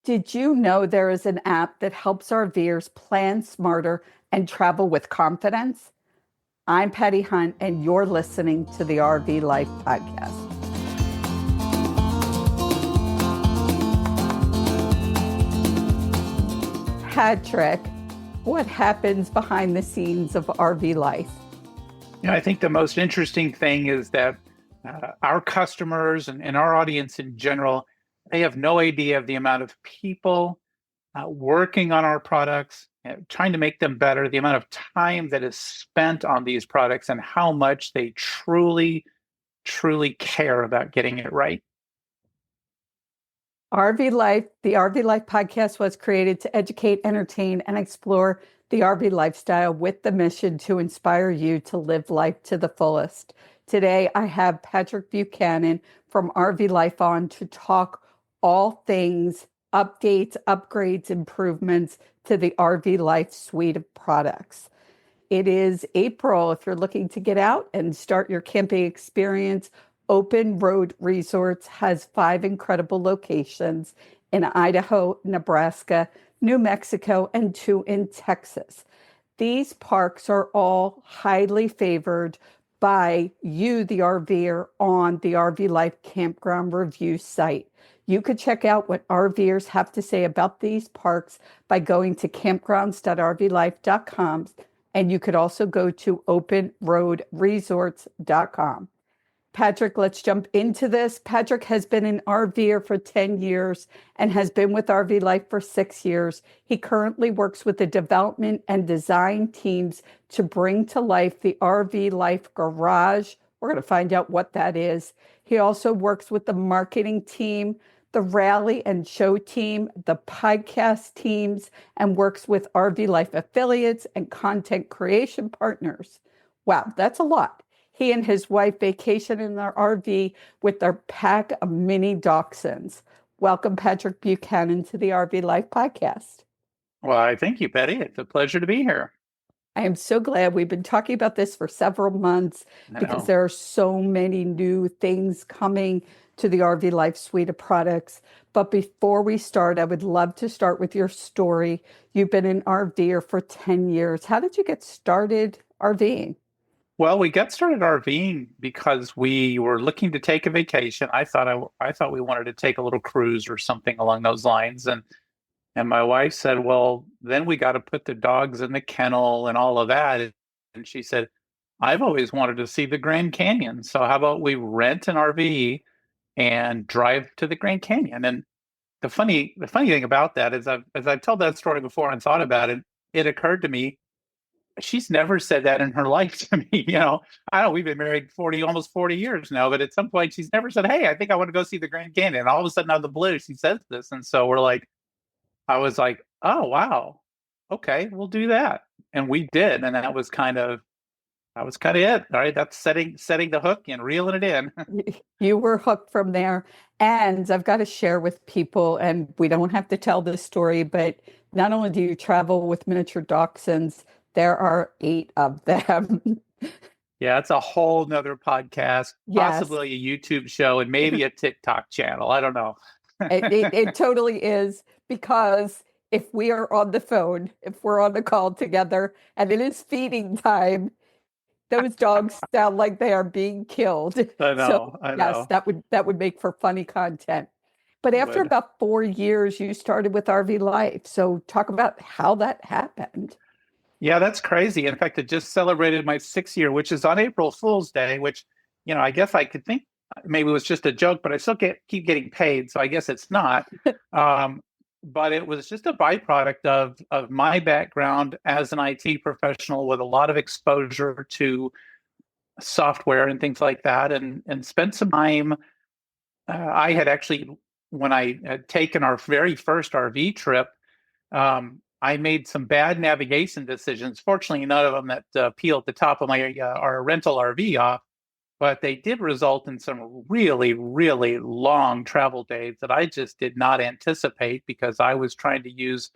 Did you know there is an app that helps RVers plan smarter and travel with confidence? I'm Patti Hunt, and you're listening to the RV Life Podcast. Patrick, what happens behind the scenes of RV life? I think the most interesting thing is that our customers and our audience in general, they have no idea of the amount of people working on our products, trying to make them better, the amount of time that is spent on these products, and how much they truly, truly care about getting it right. RV Life, the RV Life podcast was created to educate, entertain, and explore the RV lifestyle with the mission to inspire you to live life to the fullest. Today, I have Patrick Buchanan from RV Life on to talk all things updates, upgrades, improvements to the RV Life suite of products. It is April. If you're looking to get out and start your camping experience, Open Road Resorts has 5 incredible locations in Idaho, Nebraska, New Mexico, and 2 in Texas. These parks are all highly favored by you, the RVer, on the RV Life Campground Review site. You could check out what RVers have to say about these parks by going to campgrounds.rvlife.com, and you could also go to openroadresorts.com. Patrick, let's jump into this. Patrick has been an RVer for 10 years and has been with RV Life for 6 years. He currently works with the development and design teams to bring to life the RV Life Garage. We're going to find out what that is. He also works with the marketing team, the rally and show team, the podcast teams, and works with RV Life affiliates and content creation partners. Wow, that's a lot. He and his wife vacation in their RV with their pack of mini dachshunds. Welcome, Patrick Buchanan, to the RV Life Podcast. Well, I thank you, Betty. It's a pleasure to be here. I am so glad. We've been talking about this for several months because there are so many new things coming to the RV Life suite of products. But before we start, I would love to start with your story. You've been an RVer for 10 years. How did you get started RVing? Well, we got started RVing because we were looking to take a vacation. I thought we wanted to take a little cruise or something along those lines, and my wife said, "Well, then we got to put the dogs in the kennel and all of that." And she said, "I've always wanted to see the Grand Canyon, so how about we rent an RV and drive to the Grand Canyon?" And the funny thing about that is, as I've told that story before and thought about it, it occurred to me she's never said that in her life to me. I know we've been married almost 40 years now, but at some point she's never said, "Hey, I think I want to go see the Grand Canyon." And all of a sudden out of the blue, she says this. And so I was like, "Oh, wow. Okay, we'll do that." And we did. And that was kind of it. All right. That's setting the hook and reeling it in. You were hooked from there. And I've got to share with people, and we don't have to tell this story, but not only do you travel with miniature dachshunds, there are 8 of them. Yeah, it's a whole nother podcast, Yes, possibly a YouTube show, and maybe a TikTok channel. I don't know. it totally is, because if we are on the phone, if we're on the call together and it is feeding time, those dogs sound like they are being killed. I So know. I yes, know. that would make for funny content. But It after would. about 4 years, you started with RV Life. So talk about how that happened. Yeah, that's crazy. In fact, I just celebrated my 6th year, which is on April Fool's Day, which, I guess I could think maybe it was just a joke, but I still keep getting paid. So I guess it's not. But it was just a byproduct of my background as an IT professional with a lot of exposure to software and things like that, and spent some time. I had actually, when I had taken our very first RV trip, I made some bad navigation decisions. Fortunately, none of them that peeled the top of my our rental RV off, but they did result in some really, really long travel days that I just did not anticipate because I was trying to use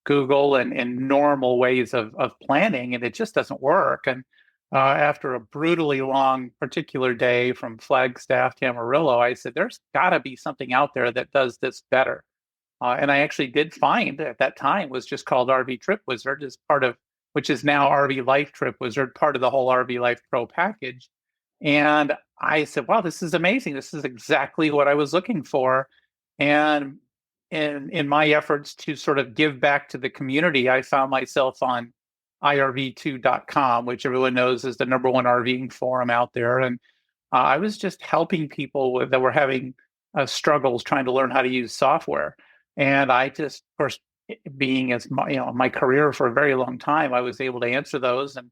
Google and normal ways of planning, and it just doesn't work. And after a brutally long particular day from Flagstaff to Amarillo, I said, "There's got to be something out there that does this better." And I actually did find at that time was just called RV Trip Wizard as part of, which is now RV Life Trip Wizard, part of the whole RV Life Pro package. And I said, wow, this is amazing. This is exactly what I was looking for. And in my efforts to sort of give back to the community, I found myself on irv2.com, which everyone knows is the number one RVing forum out there. And I was just helping people that were having struggles trying to learn how to use software. And I just, of course, being as my career for a very long time, I was able to answer those. And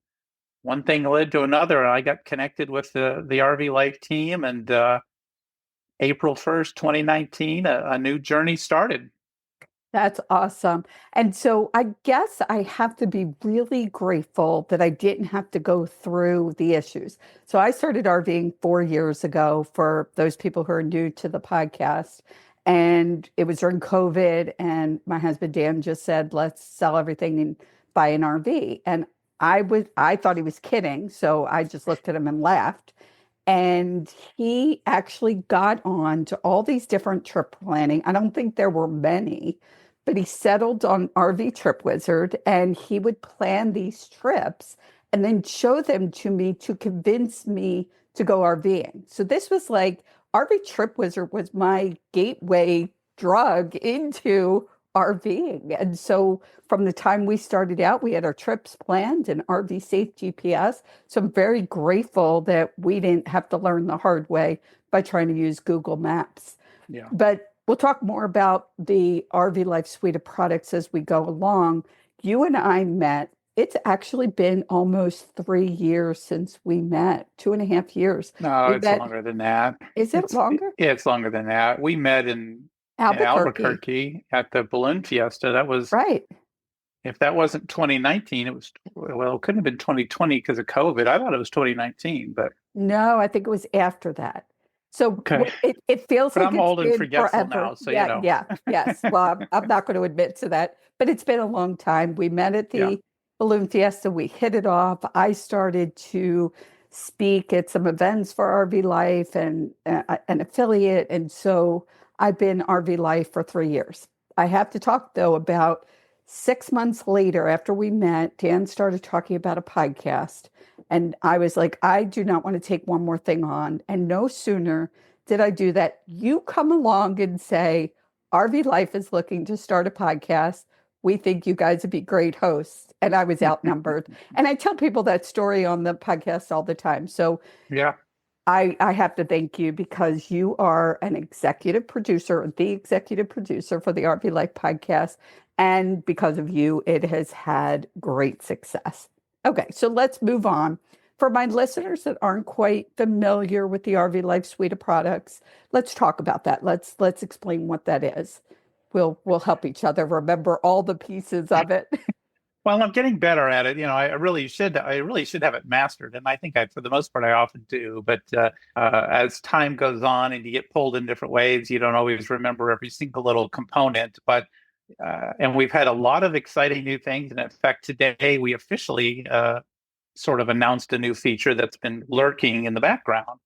one thing led to another. I got connected with the RV Life team, and April 1st, 2019, a new journey started. That's awesome. And so I guess I have to be really grateful that I didn't have to go through the issues. So I started RVing 4 years ago for those people who are new to the podcast. And it was during COVID. And my husband, Dan, just said, let's sell everything and buy an RV. And I thought he was kidding. So I just looked at him and laughed. And he actually got on to all these different trip planning. I don't think there were many, but he settled on RV Trip Wizard, and he would plan these trips and then show them to me to convince me to go RVing. So this was like RV Trip Wizard was my gateway drug into RVing. And so from the time we started out, we had our trips planned and RV Safe GPS. So I'm very grateful that we didn't have to learn the hard way by trying to use Google Maps. Yeah. But we'll talk more about the RV Life suite of products as we go along. You and I met. It's actually been almost 3 years since we met, 2.5 years. No, We it's met, longer than that. is it longer? Yeah, it's longer than that. We met in Albuquerque at the Balloon Fiesta. That was, Right. if that wasn't 2019, it couldn't have been 2020 because of COVID. I thought it was 2019, but No, I think it was after that. So okay. it feels But like I'm it's old and been forgetful forever. now, so Yeah, yeah, yes. Well, I'm not going to admit to that, but it's been a long time. We met at Yeah. the Balloon Fiesta. We hit it off. I started to speak at some events for RV Life and an affiliate, and so I've been RV Life for 3 years. I have to talk though about 6 months later after we met, Dan started talking about a podcast. And I was like, I do not want to take one more thing on. And no sooner did I do that, you come along and say, RV Life is looking to start a podcast. We think you guys would be great hosts. And I was outnumbered. And I tell people that story on the podcast all the time. So Yeah. I have to thank you because you are an executive producer, the executive producer for the RV Life podcast. And because of you, it has had great success. Okay, so let's move on. For my listeners that aren't quite familiar with the RV Life suite of products, let's talk about that. Let's explain what that is. We'll help each other remember all the pieces of it. Well, I'm getting better at it. I really should have it mastered. And I think for the most part, I often do. But as time goes on and you get pulled in different ways, you don't always remember every single little component. And we've had a lot of exciting new things. And in fact, today we officially sort of announced a new feature that's been lurking in the background.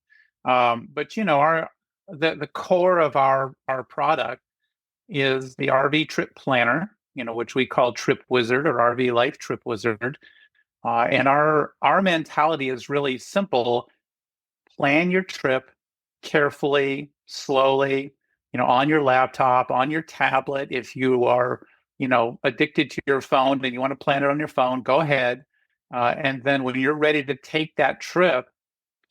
But the core of our product is the RV trip planner, which we call Trip Wizard or RV Life Trip Wizard. And our mentality is really simple. Plan your trip carefully, slowly, on your laptop, on your tablet. If you are, addicted to your phone and you want to plan it on your phone, go ahead. And then when you're ready to take that trip,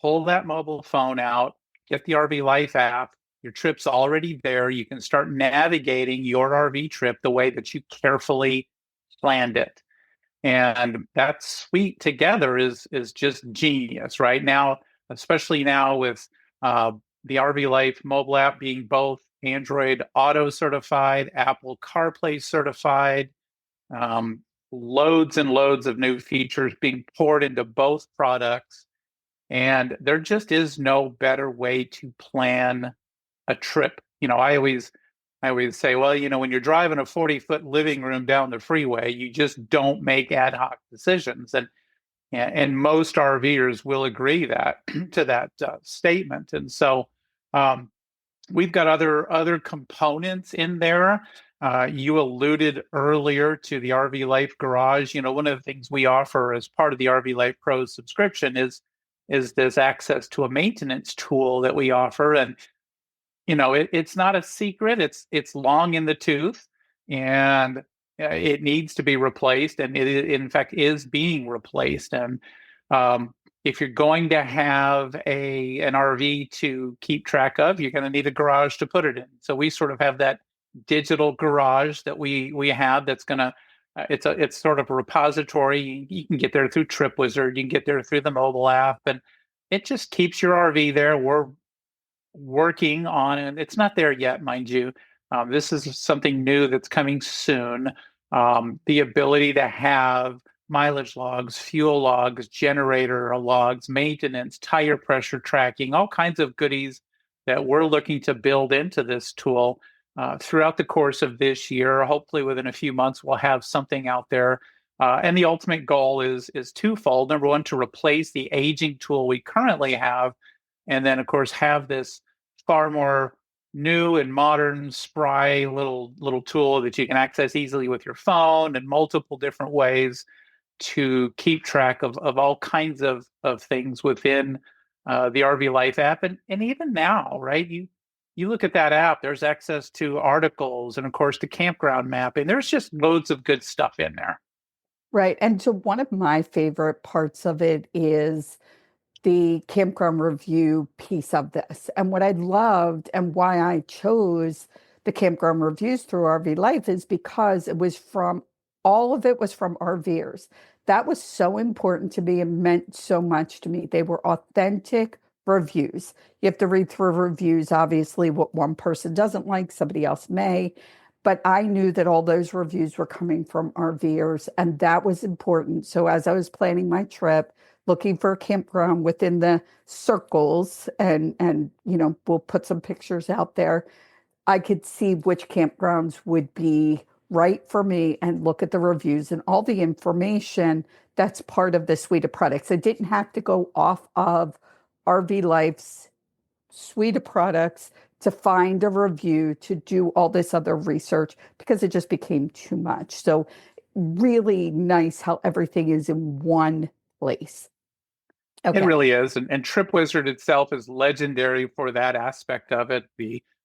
pull that mobile phone out, get the RV Life app. Your trip's already there. You can start navigating your RV trip the way that you carefully planned it. And that suite together is just genius right now, especially now with the RV Life mobile app being both Android Auto certified, Apple CarPlay certified, loads and loads of new features being poured into both products. And there just is no better way to plan a trip. I always say, well, when you're driving a 40-foot living room down the freeway, you just don't make ad hoc decisions. And most RVers will agree to that statement. And so we've got other components in there You alluded earlier to the RV Life Garage. One of the things we offer as part of the RV Life Pro subscription is this access to a maintenance tool that we offer. And it's not a secret. It's long in the tooth, and it needs to be replaced, and it in fact is being replaced. And if you're going to have an RV to keep track of, you're going to need a garage to put it in. So we sort of have that digital garage that we have that's going to it's sort of a repository. You can get there through TripWizard, you can get there through the mobile app, and it just keeps your RV there. We're working on, and it's not there yet, mind you. This is something new that's coming soon. The ability to have mileage logs, fuel logs, generator logs, maintenance, tire pressure tracking, all kinds of goodies that we're looking to build into this tool throughout the course of this year. Hopefully within a few months, we'll have something out there. And the ultimate goal is twofold. Number one, to replace the aging tool we currently have, and then, of course, have this far more new and modern, spry little tool that you can access easily with your phone in multiple different ways to keep track of all kinds of things within the RV Life app. And even now, right, you look at that app, there's access to articles and, of course, to campground mapping. There's just loads of good stuff in there. Right. And so one of my favorite parts of it is the campground review piece of this. And what I loved and why I chose the campground reviews through RV Life is because all of it was from RVers. That was so important to me and meant so much to me. They were authentic reviews. You have to read through reviews. Obviously, what one person doesn't like, somebody else may. But I knew that all those reviews were coming from RVers, and that was important. So as I was planning my trip, looking for a campground within the circles, and we'll put some pictures out there, I could see which campgrounds would be right for me and look at the reviews and all the information that's part of the suite of products. I didn't have to go off of RV Life's suite of products to find a review to do all this other research because it just became too much. So really nice how everything is in one place. Okay. It really is. And TripWizard itself is legendary for that aspect of it.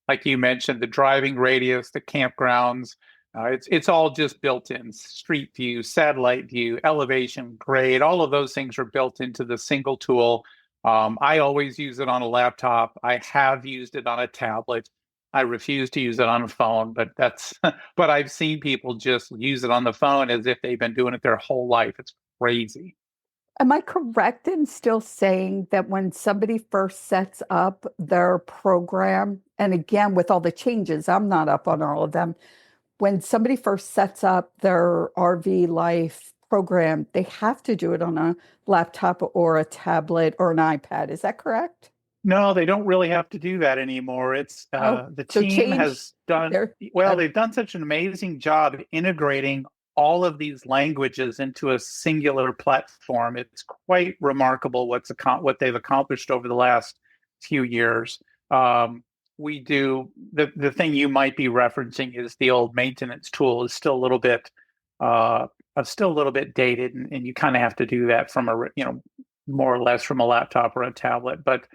Like you mentioned, the driving radius, the campgrounds, it's all just built in. Street view, satellite view, elevation, grade, all of those things are built into the single tool. I always use it on a laptop. I have used it on a tablet. I refuse to use it on a phone, but but I've seen people just use it on the phone as if they've been doing it their whole life. It's crazy. Am I correct in still saying that when somebody first sets up their program, and again, with all the changes, I'm not up on all of them, when somebody first sets up their RV Life program, they have to do it on a laptop or a tablet or an iPad. Is that correct? No, they don't really have to do that anymore. It's the so team has done well. They've done such an amazing job integrating all of these languages into a singular platform. It's quite remarkable what they've accomplished over the last few years. We do the thing you might be referencing is the old maintenance tool is still a little bit dated, and you kind of have to do that from more or less from a laptop or a tablet. But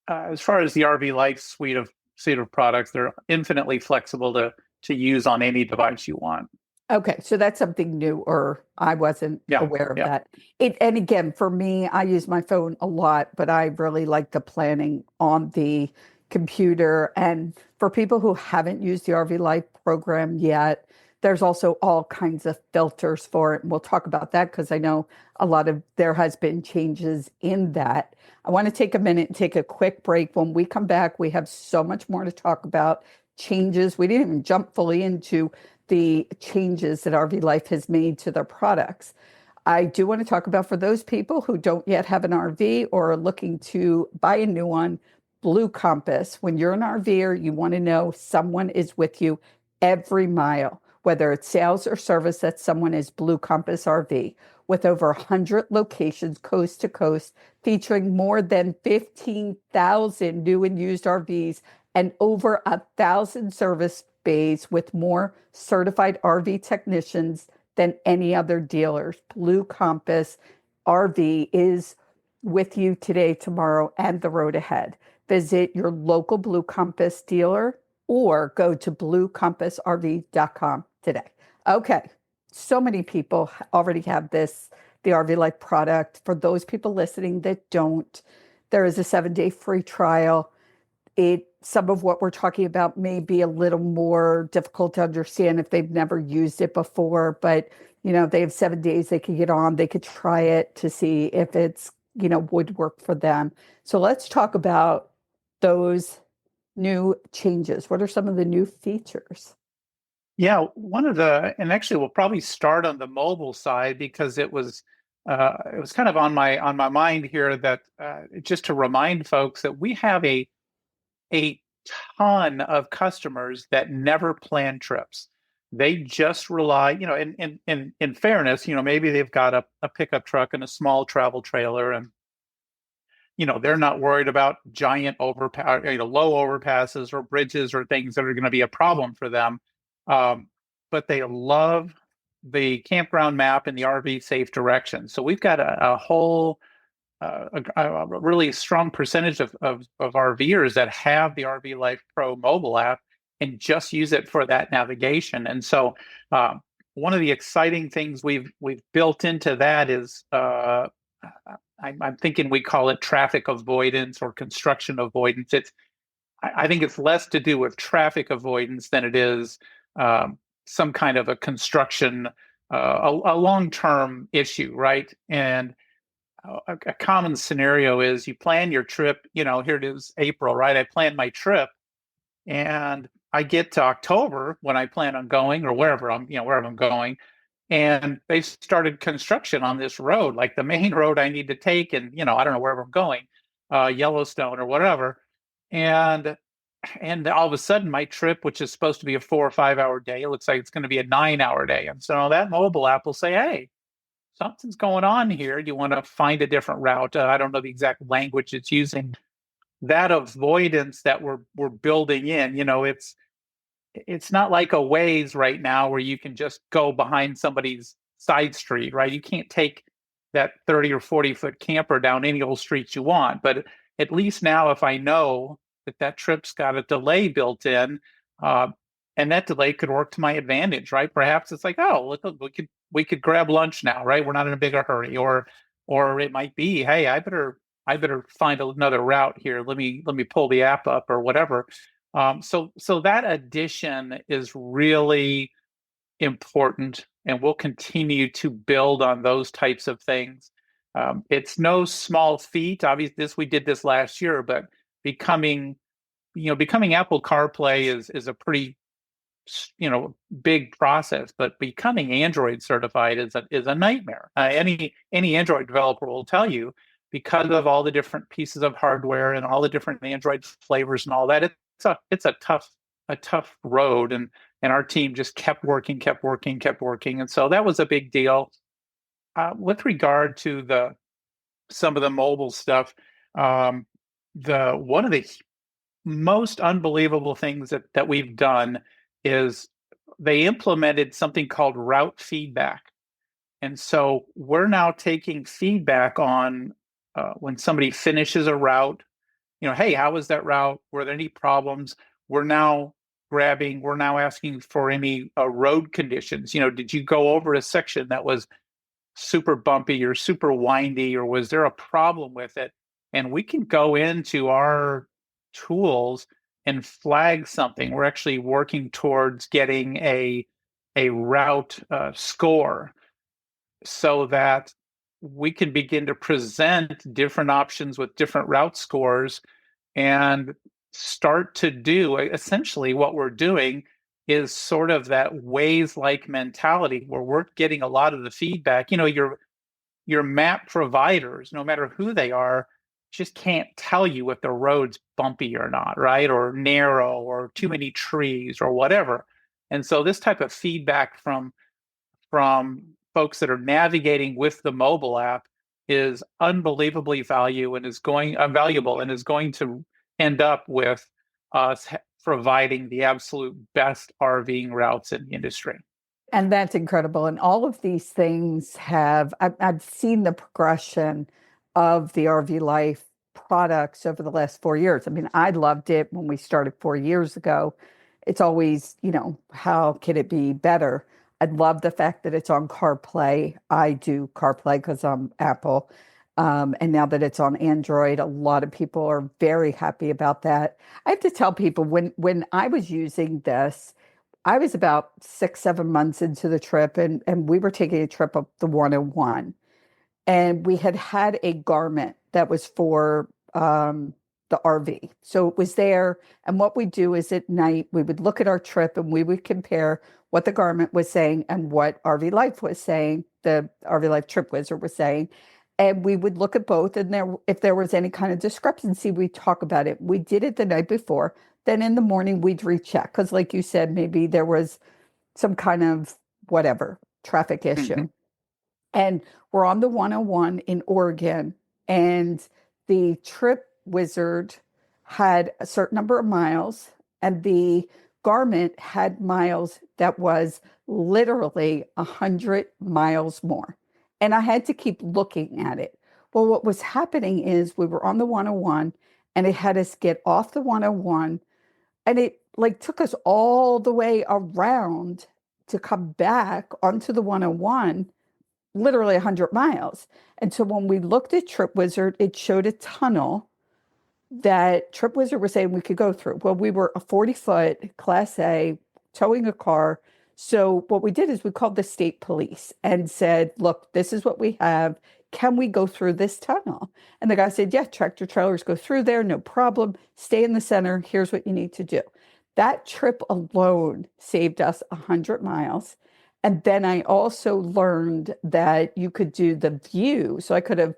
as far as the RV Life suite of products, they're infinitely flexible to use on any device you want. Okay, so that's something new, or I wasn't aware of that. And again, for me, I use my phone a lot, but I really like the planning on the computer. And for people who haven't used the RV Life program yet, there's also all kinds of filters for it. And we'll talk about that because I know there has been changes in that. I want to take a minute and take a quick break. When we come back, we have so much more to talk about. Changes. We didn't even jump fully into the changes that RV Life has made to their products. I do want to talk about, for those people who don't yet have an RV or are looking to buy a new one, Blue Compass. When you're an RVer, you want to know someone is with you every mile. Whether it's sales or service, that someone is Blue Compass RV, with over 100 locations coast to coast, featuring more than 15,000 new and used RVs and over 1,000 service bays with more certified RV technicians than any other dealers. Blue Compass RV is with you today, tomorrow, and the road ahead. Visit your local Blue Compass dealer or go to bluecompassrv.com today. Okay, so many people already have the RV Life product. For those people listening that don't, there is a 7-day free trial. Some of what we're talking about may be a little more difficult to understand if they've never used it before, but they have 7 days they could get on, they could try it to see if it's, would work for them. So let's talk about those new changes. What are some of the new features? Yeah, and actually we'll probably start on the mobile side because it was kind of on my mind here that just to remind folks that we have a ton of customers that never plan trips. They just rely, in fairness, maybe they've got a pickup truck and a small travel trailer, and they're not worried about giant overpass, low overpasses or bridges or things that are going to be a problem for them. But they love the campground map and the RV safe direction. So we've got a whole a really strong percentage of RVers that have the RV Life Pro mobile app and just use it for that navigation. And so one of the exciting things we've built into that is I'm thinking we call it traffic avoidance or construction avoidance. I think it's less to do with traffic avoidance than it is some kind of a construction, a long-term issue, right? And a common scenario is you plan your trip, here it is April, right? I plan my trip and I get to October when I plan on going or wherever I'm going. And they've started construction on this road, like the main road I need to take. And, I don't know wherever I'm going, Yellowstone or whatever. And all of a sudden my trip, which is supposed to be a 4 or 5 hour day, it looks like it's going to be a 9 hour day. And so that mobile app will say, hey, something's going on here. You want to find a different route. I don't know the exact language it's using. That avoidance that we're building in, it's not like a Waze right now where you can just go behind somebody's side street, right? You can't take that 30 or 40-foot camper down any old street you want. But at least now, if I know that trip's got a delay built in, and that delay could work to my advantage, right? Perhaps it's like, oh, look, we could grab lunch now, right? We're not in a bigger hurry, or it might be, hey, I better find another route here. Let me pull the app up or whatever. So that addition is really important, and we'll continue to build on those types of things. It's no small feat. Obviously, we did this last year, but becoming Apple CarPlay is a pretty big process. But becoming Android certified is a nightmare. Any Android developer will tell you, because of all the different pieces of hardware and all the different Android flavors and all that. It's a tough road, and our team just kept working, and so that was a big deal. With regard to some of the mobile stuff, one of the most unbelievable things that we've done is they implemented something called route feedback, and so we're now taking feedback on when somebody finishes a route. Hey, how was that route? Were there any problems? We're now asking for any road conditions. Did you go over a section that was super bumpy or super windy, or was there a problem with it? And we can go into our tools and flag something. We're actually working towards getting a route score so that we can begin to present different options with different route scores and start to do essentially what we're doing is sort of that Waze-like mentality where we're getting a lot of the feedback. Your map providers, no matter who they are, just can't tell you if the road's bumpy or not, right? Or narrow or too many trees or whatever. And so this type of feedback from folks that are navigating with the mobile app is unbelievably valuable and is going to end up with us providing the absolute best RVing routes in the industry. And that's incredible. And all of these things I've seen the progression of the RV Life products over the last 4 years. I mean, I loved it when we started 4 years ago. It's always, how can it be better? I love the fact that it's on CarPlay. I do CarPlay because I'm Apple. And now that it's on Android, a lot of people are very happy about that. I have to tell people when I was using this, I was about 6, 7 months into the trip, and we were taking a trip up the 101. And we had a garment that was for the RV. So it was there. And what we do is at night, we would look at our trip and we would compare what the garment was saying and what RV Life was saying, the RV Life Trip Wizard was saying. And we would look at both. And if there was any kind of discrepancy, we'd talk about it. We did it the night before. Then in the morning, we'd recheck. Because like you said, maybe there was some kind of whatever traffic issue. Mm-hmm. And we're on the 101 in Oregon, and the Trip Wizard had a certain number of miles, and the garment had miles that was literally 100 miles more. And I had to keep looking at it. Well, what was happening is we were on the 101, and it had us get off the 101, and it like took us all the way around to come back onto the 101, literally 100 miles. And so when we looked at Trip Wizard, it showed a tunnel that Trip Wizard was saying we could go through. Well, we were a 40-foot Class A towing a car. So what we did is we called the state police and said, look, this is what we have. Can we go through this tunnel? And the guy said, yeah, tractor trailers go through there, no problem. Stay in the center. Here's what you need to do. That trip alone saved us 100 miles. And then I also learned that you could do the view. So I could have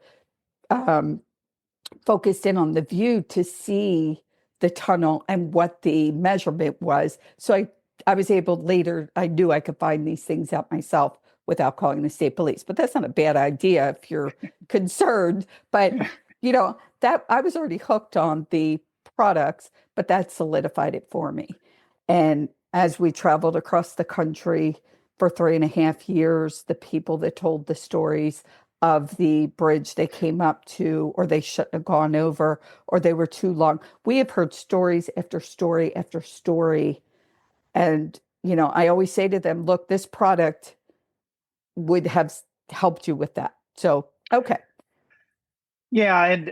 focused in on the view to see the tunnel and what the measurement was. So I was able later, I knew I could find these things out myself without calling the state police. But that's not a bad idea if you're concerned. But, that I was already hooked on the products, but that solidified it for me. And as we traveled across the country for 3.5 years, the people that told the stories of the bridge they came up to, or they shouldn't have gone over, or they were too long. We have heard stories after story after story. And, I always say to them, look, this product would have helped you with that. So, okay. Yeah, and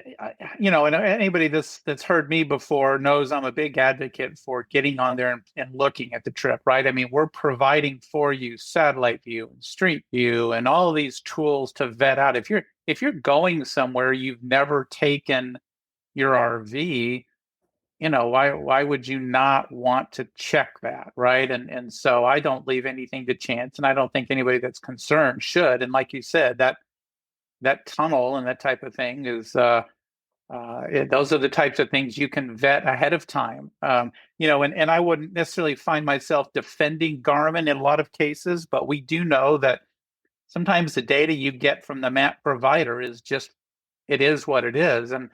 and anybody that's heard me before knows I'm a big advocate for getting on there and looking at the trip, right? I mean, we're providing for you satellite view and street view and all of these tools to vet out. If you're going somewhere you've never taken your RV, why would you not want to check that, right? And so I don't leave anything to chance, and I don't think anybody that's concerned should. And like you said, that tunnel and that type of thing is those are the types of things you can vet ahead of time. And I wouldn't necessarily find myself defending Garmin in a lot of cases, but we do know that sometimes the data you get from the map provider it is what it is. And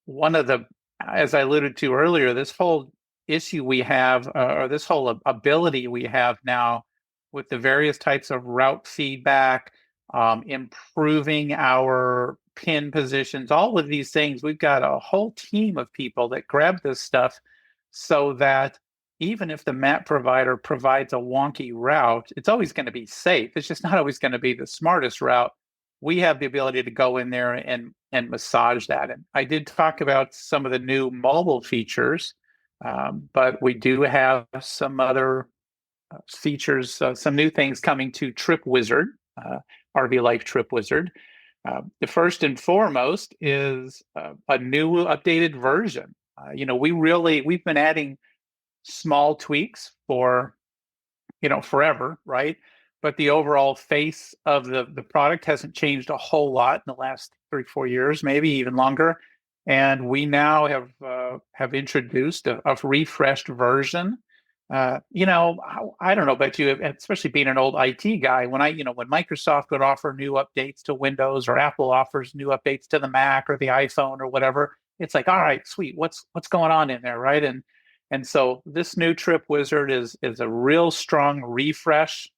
one of the, as I alluded to earlier, this whole issue we have, or this whole ability we have now with the various types of route feedback, improving our pin positions, all of these things. We've got a whole team of people that grab this stuff so that even if the map provider provides a wonky route, it's always going to be safe. It's just not always going to be the smartest route. We have the ability to go in there and massage that. And I did talk about some of the new mobile features, but we do have some other features, some new things coming to Trip Wizard. RV Life Trip Wizard. The first and foremost is a new updated version. We've been adding small tweaks for, forever, right? But the overall face of the product hasn't changed a whole lot in the last 3-4 years, maybe even longer. And we now have introduced a refreshed version. I don't know about you, especially being an old IT guy, when Microsoft would offer new updates to Windows, or Apple offers new updates to the Mac or the iPhone or whatever, it's like, all right, sweet, what's going on in there, right? And so this new Trip Wizard is a real strong refresh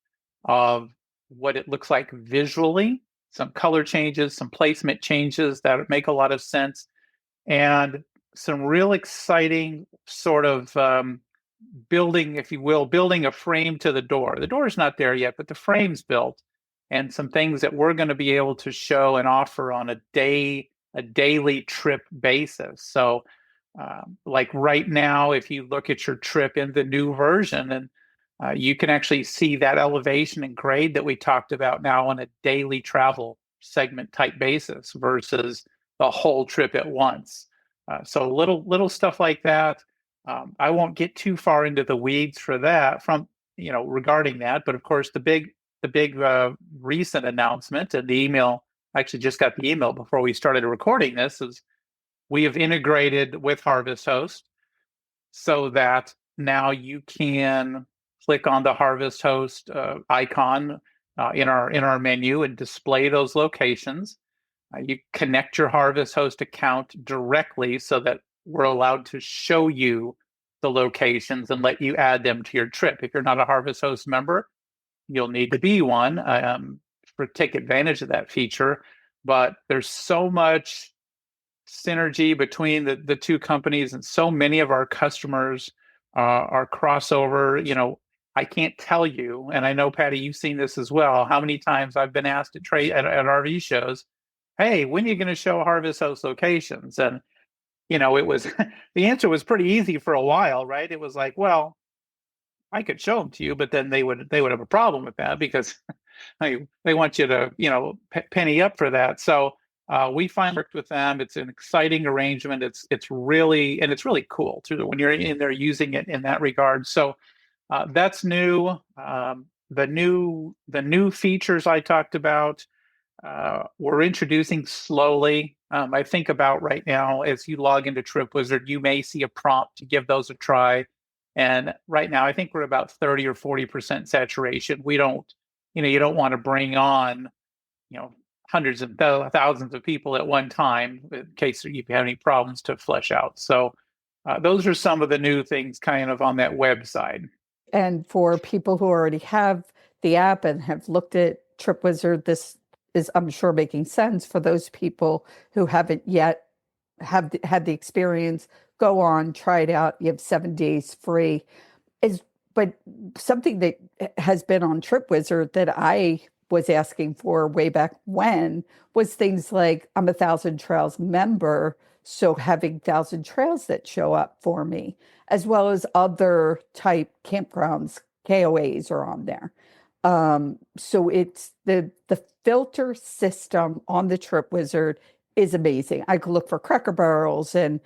of what it looks like visually, some color changes, some placement changes that make a lot of sense, and some real exciting sort of building, if you will, building a frame to the door. The door is not there yet, but the frame's built, and some things that we're going to be able to show and offer on a daily trip basis. So, like right now, if you look at your trip in the new version, and you can actually see that elevation and grade that we talked about now on a daily travel segment type basis versus the whole trip at once. So little stuff like that. I won't get too far into the weeds for that regarding that, but of course the big recent announcement and the email. I actually just got the email before we started recording this. Is we have integrated with Harvest Host so that now you can click on the Harvest Host icon in our menu and display those locations. You connect your Harvest Host account directly so that we're allowed to show you the locations and let you add them to your trip. If you're not a Harvest Host member, you'll need to be one for take advantage of that feature. But there's so much synergy between the two companies, and so many of our customers are crossover. I can't tell you, and I know, Patty, you've seen this as well, how many times I've been asked to trade at RV shows, hey, when are you going to show Harvest Host locations? And, it was, the answer was pretty easy for a while, right? It was like, well, I could show them to you, but then they would have a problem with that because they want you to, penny up for that. So we finally worked with them. It's an exciting arrangement. It's really cool too when you're in there using it in that regard. So that's new. The new features I talked about, we're introducing slowly. I think about right now, as you log into Trip Wizard, you may see a prompt to give those a try. And right now, I think we're about 30 or 40% saturation. We don't, you don't want to bring on, hundreds of thousands of people at one time in case you have any problems to flesh out. So those are some of the new things kind of on that website. And for people who already have the app and have looked at Trip Wizard, this is, I'm sure, making sense. For those people who haven't yet had the experience, go on, try it out. You have 7 days free. But something that has been on Trip Wizard that I was asking for way back when was things like, I'm a Thousand Trails member, so having Thousand Trails that show up for me, as well as other type campgrounds, KOAs are on there. So it's the filter system on the Trip Wizard is amazing. I could look for Cracker Barrels, and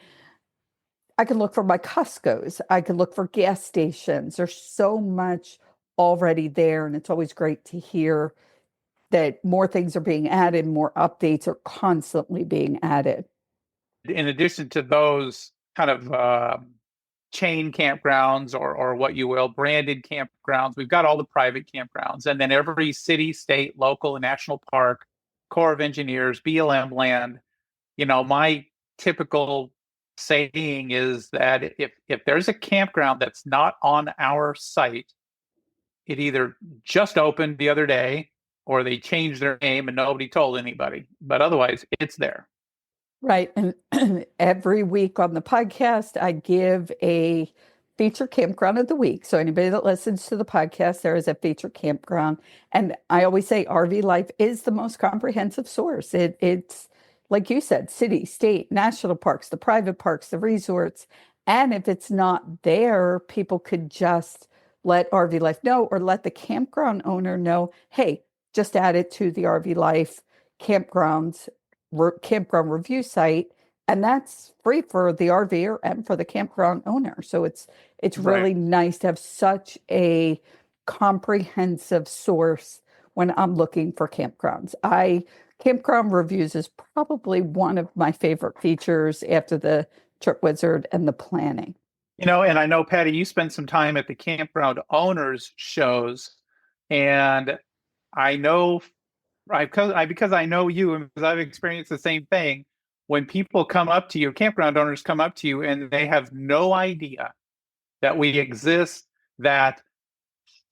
I can look for my Costco's. I can look for gas stations. There's so much already there, and it's always great to hear that more things are being added, more updates are constantly being added. In addition to those kind of chain campgrounds or what you will, branded campgrounds, we've got all the private campgrounds. And then every city, state, local, and national park, Corps of Engineers, BLM land, my typical saying is that if there's a campground that's not on our site, it either just opened the other day or they changed their name and nobody told anybody. But otherwise, it's there. Right. And every week on the podcast, I give a feature campground of the week. So anybody that listens to the podcast, there is a feature campground. And I always say RV Life is the most comprehensive source. It's like you said, city, state, national parks, the private parks, the resorts. And if it's not there, people could just let RV Life know, or let the campground owner know, hey, just add it to the RV Life campground review site, and that's free for the RVer and for the campground owner. So it's really nice to have such a comprehensive source when I'm looking for campgrounds. Campground reviews is probably one of my favorite features after the Trip Wizard and the planning. And I know, Patty, you spend some time at the campground owners shows, and I know because I know you and because I've experienced the same thing. When people come up to you, campground owners come up to you, and they have no idea that we exist, that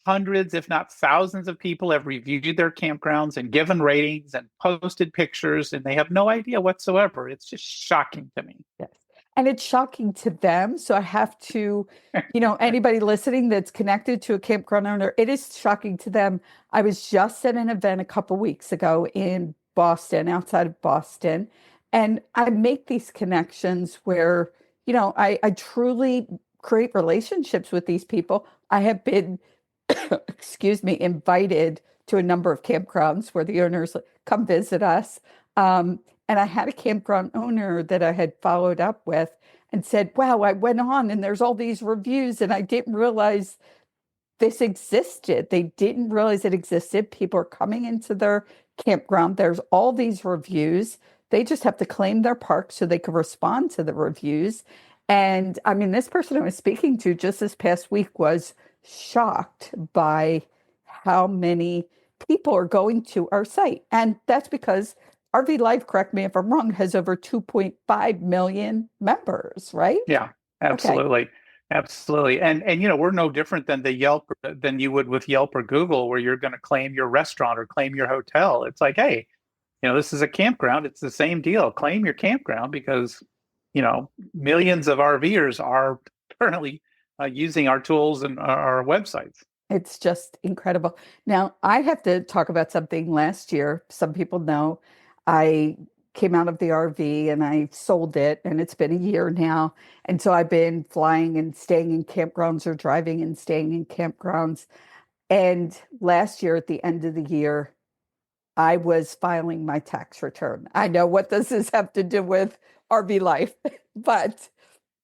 hundreds, if not thousands of people have reviewed their campgrounds and given ratings and posted pictures, and they have no idea whatsoever. It's just shocking to me. Yes. And it's shocking to them. So I have to, anybody listening that's connected to a campground owner, it is shocking to them. I was just at an event a couple weeks ago in Boston, outside of Boston, and I make these connections where, I truly create relationships with these people. I have been, excuse me, invited to a number of campgrounds where the owners come visit us. And I had a campground owner that I had followed up with and said, wow, I went on and there's all these reviews and I didn't realize this existed. They didn't realize it existed. People are coming into their campground. There's all these reviews. They just have to claim their park so they can respond to the reviews. And I mean, this person I was speaking to just this past week was shocked by how many people are going to our site. And that's because RV Life, correct me if I'm wrong, has over 2.5 million members, right? Yeah, absolutely. Okay. Absolutely. And we're no different than than you would with Yelp or Google, where you're going to claim your restaurant or claim your hotel. It's like, hey, this is a campground. It's the same deal. Claim your campground because, millions of RVers are currently using our tools and our websites. It's just incredible. Now, I have to talk about something last year. Some people know I came out of the RV and I sold it, and it's been a year now. And so I've been flying and staying in campgrounds or driving and staying in campgrounds. And last year, at the end of the year, I was filing my tax return. I know, what does this have to do with RV life? But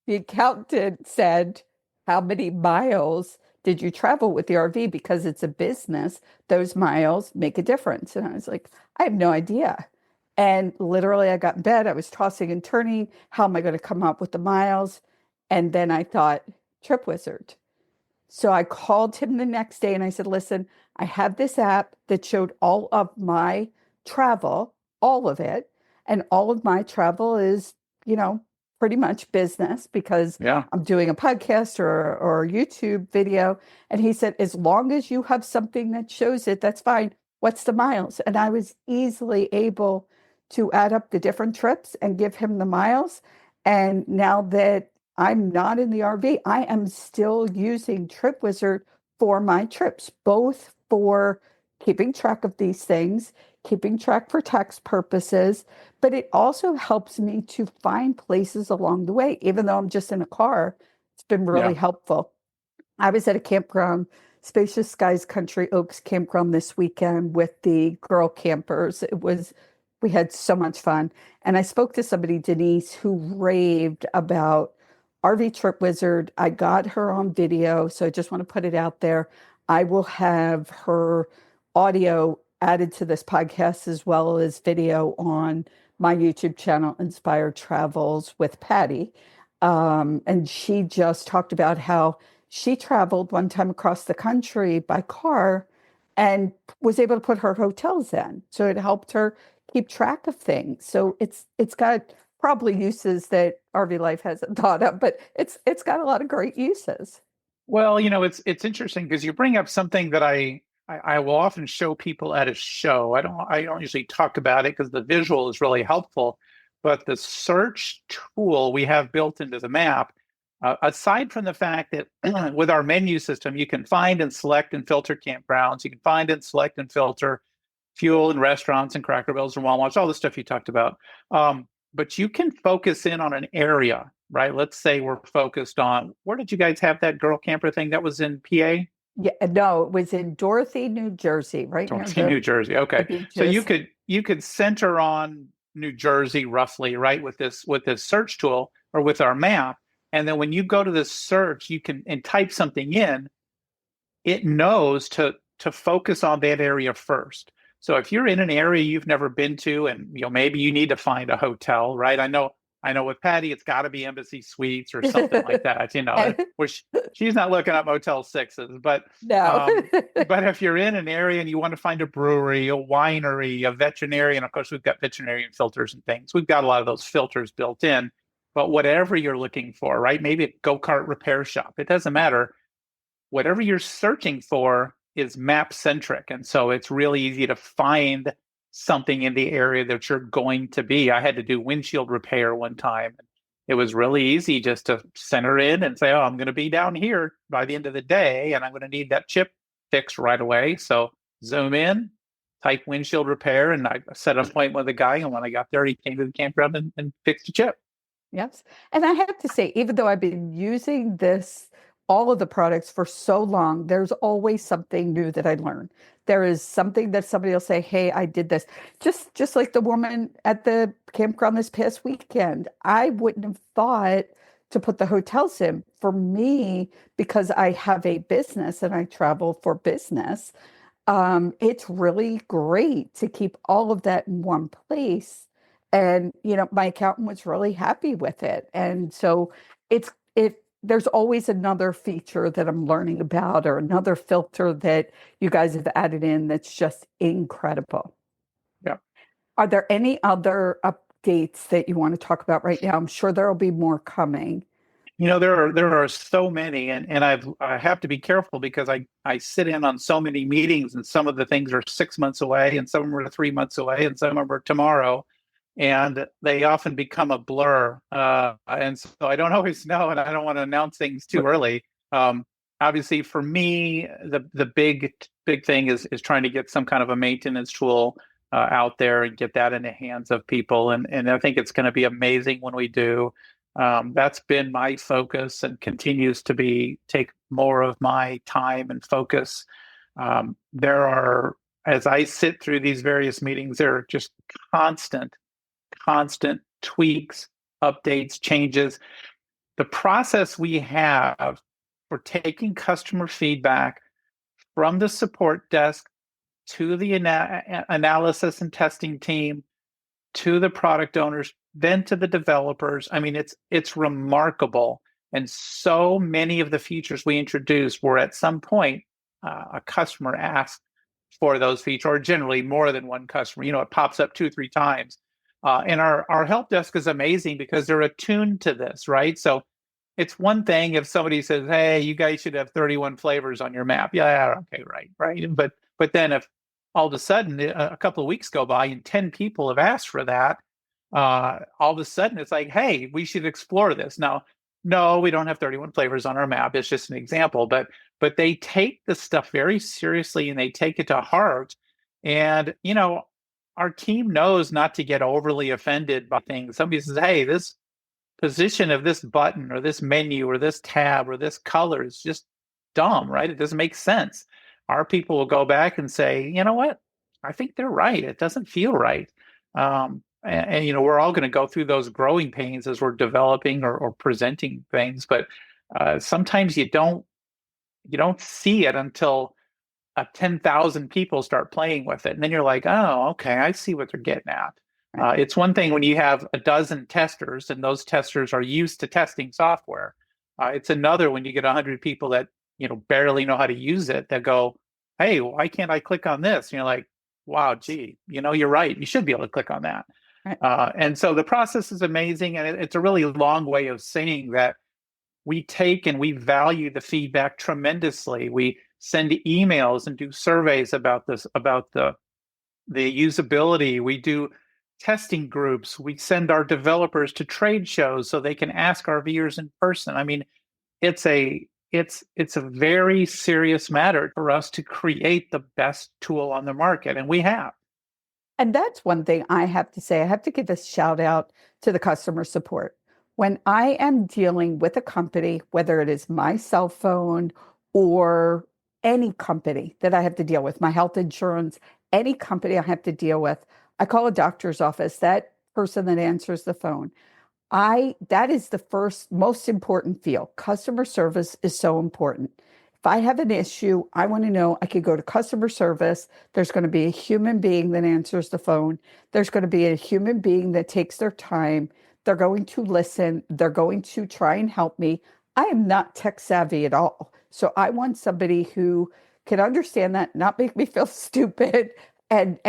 the accountant said, how many miles did you travel with the RV? Because it's a business, those miles make a difference. And I was like, I have no idea. And literally, I got in bed. I was tossing and turning. How am I going to come up with the miles? And then I thought, Trip Wizard. So I called him the next day and I said, listen, I have this app that showed all of my travel, all of it. And all of my travel is, pretty much business because I'm doing a podcast or a YouTube video. And he said, as long as you have something that shows it, that's fine. What's the miles? And I was easily able to add up the different trips and give him the miles. And now that I'm not in the RV, I am still using Trip Wizard for my trips, both for keeping track of these things, keeping track for tax purposes, but it also helps me to find places along the way. Even though I'm just in a car, it's been really helpful. I was at a campground, Spacious Skies Country Oaks campground this weekend with the girl campers. We had so much fun. And I spoke to somebody, Denise, who raved about RV Trip Wizard. I got her on video, so I just want to put it out there. I will have her audio added to this podcast as well as video on my YouTube channel, Inspired Travels with Patti. And she just talked about how she traveled one time across the country by car and was able to put her hotels in. So it helped her keep track of things. So it's got probably uses that RV Life hasn't thought of, but it's got a lot of great uses. Well, it's interesting because you bring up something that I will often show people at a show. I don't usually talk about it because the visual is really helpful, but the search tool we have built into the map, aside from the fact that with our menu system, you can find and select and filter campgrounds, you can find and select and filter fuel and restaurants and Cracker Barrels and Walmarts, all the stuff you talked about. But you can focus in on an area, right? Let's say we're focused on, where did you guys have that girl camper thing that was in PA? Yeah, no, it was in Dorothy, New Jersey, right? Dorothy, New Jersey. Okay. So you could center on New Jersey roughly, right, with this search tool or with our map. And then when you go to this search, you can and type something in, it knows to focus on that area first. So if you're in an area you've never been to and maybe you need to find a hotel, right? I know with Patti, it's got to be Embassy Suites or something like that, which she's not looking up Motel 6s, but no. But if you're in an area and you want to find a brewery, a winery, a veterinarian, of course, we've got veterinarian filters and things. We've got a lot of those filters built in. but whatever you're looking for, right? Maybe a go-kart repair shop. It doesn't matter. Whatever you're searching for is map centric. And so it's really easy to find something in the area that you're going to be. I had to do windshield repair one time. It was really easy just to center in and say, oh, I'm going to be down here by the end of the day, and I'm going to need that chip fixed right away. So zoom in, type windshield repair, and I set an appointment with a guy. And when I got there, he came to the campground and fixed a chip. Yes. And I have to say, even though I've been using all of the products for so long, there's always something new that I learn. There is something that somebody will say, hey, I did this. Just like the woman at the campground this past weekend. I wouldn't have thought to put the hotels in. For me, because I have a business and I travel for business, it's really great to keep all of that in one place. And, my accountant was really happy with it. And so there's always another feature that I'm learning about or another filter that you guys have added in that's just incredible. Yeah. Are there any other updates that you want to talk about right now? I'm sure there'll be more coming. There are so many, and I have to be careful because I sit in on so many meetings, and some of the things are 6 months away, and some are 3 months away, and some are tomorrow, and they often become a blur. And so I don't always know, and I don't want to announce things too early. Obviously, for me, the big thing is trying to get some kind of a maintenance tool out there and get that in the hands of people, and I think it's going to be amazing when we do. That's been my focus and continues to take more of my time and focus. As I sit through these various meetings, there are just constant tweaks, updates, changes. The process we have for taking customer feedback from the support desk to the analysis and testing team to the product owners, then to the developers. I mean, it's remarkable. And so many of the features we introduced were at some point a customer asked for those features, or generally more than one customer. It pops up 2 or 3 times. And our help desk is amazing because they're attuned to this, right? So it's one thing if somebody says, hey, you guys should have 31 flavors on your map. Yeah, okay, right. But then if all of a sudden a couple of weeks go by and 10 people have asked for that, all of a sudden it's like, hey, we should explore this. Now, no, we don't have 31 flavors on our map. It's just an example, but they take this stuff very seriously and they take it to heart. And, our team knows not to get overly offended by things. Somebody says, hey, this position of this button or this menu or this tab or this color is just dumb, right? It doesn't make sense. Our people will go back and say, you know what? I think they're right. It doesn't feel right. And we're all going to go through those growing pains as we're developing or presenting things. But sometimes you don't see it until 10,000 people start playing with it. And then you're like, oh, okay, I see what they're getting at. It's one thing when you have a dozen testers and those testers are used to testing software. It's another when you get 100 people that barely know how to use it that go, hey, why can't I click on this? And you're like, wow, gee, you're right. You should be able to click on that. Right. And so the process is amazing. And it's a really long way of saying that we take and we value the feedback tremendously. We send emails and do surveys about this, about the usability. We do testing groups. We send our developers to trade shows so they can ask our RVers in person. I mean, it's a very serious matter for us to create the best tool on the market, and we have. And that's one thing I have to say. I have to give a shout out to the customer support. When I am dealing with a company, whether it is my cell phone or any company that I have to deal with, my health insurance, any company I have to deal with, I call a doctor's office, that person that answers the phone. That is the first most important field. Customer service is so important. If I have an issue, I want to know I could go to customer service. There's going to be a human being that answers the phone. There's going to be a human being that takes their time. They're going to listen. They're going to try and help me. I am not tech savvy at all. So I want somebody who can understand that, not make me feel stupid and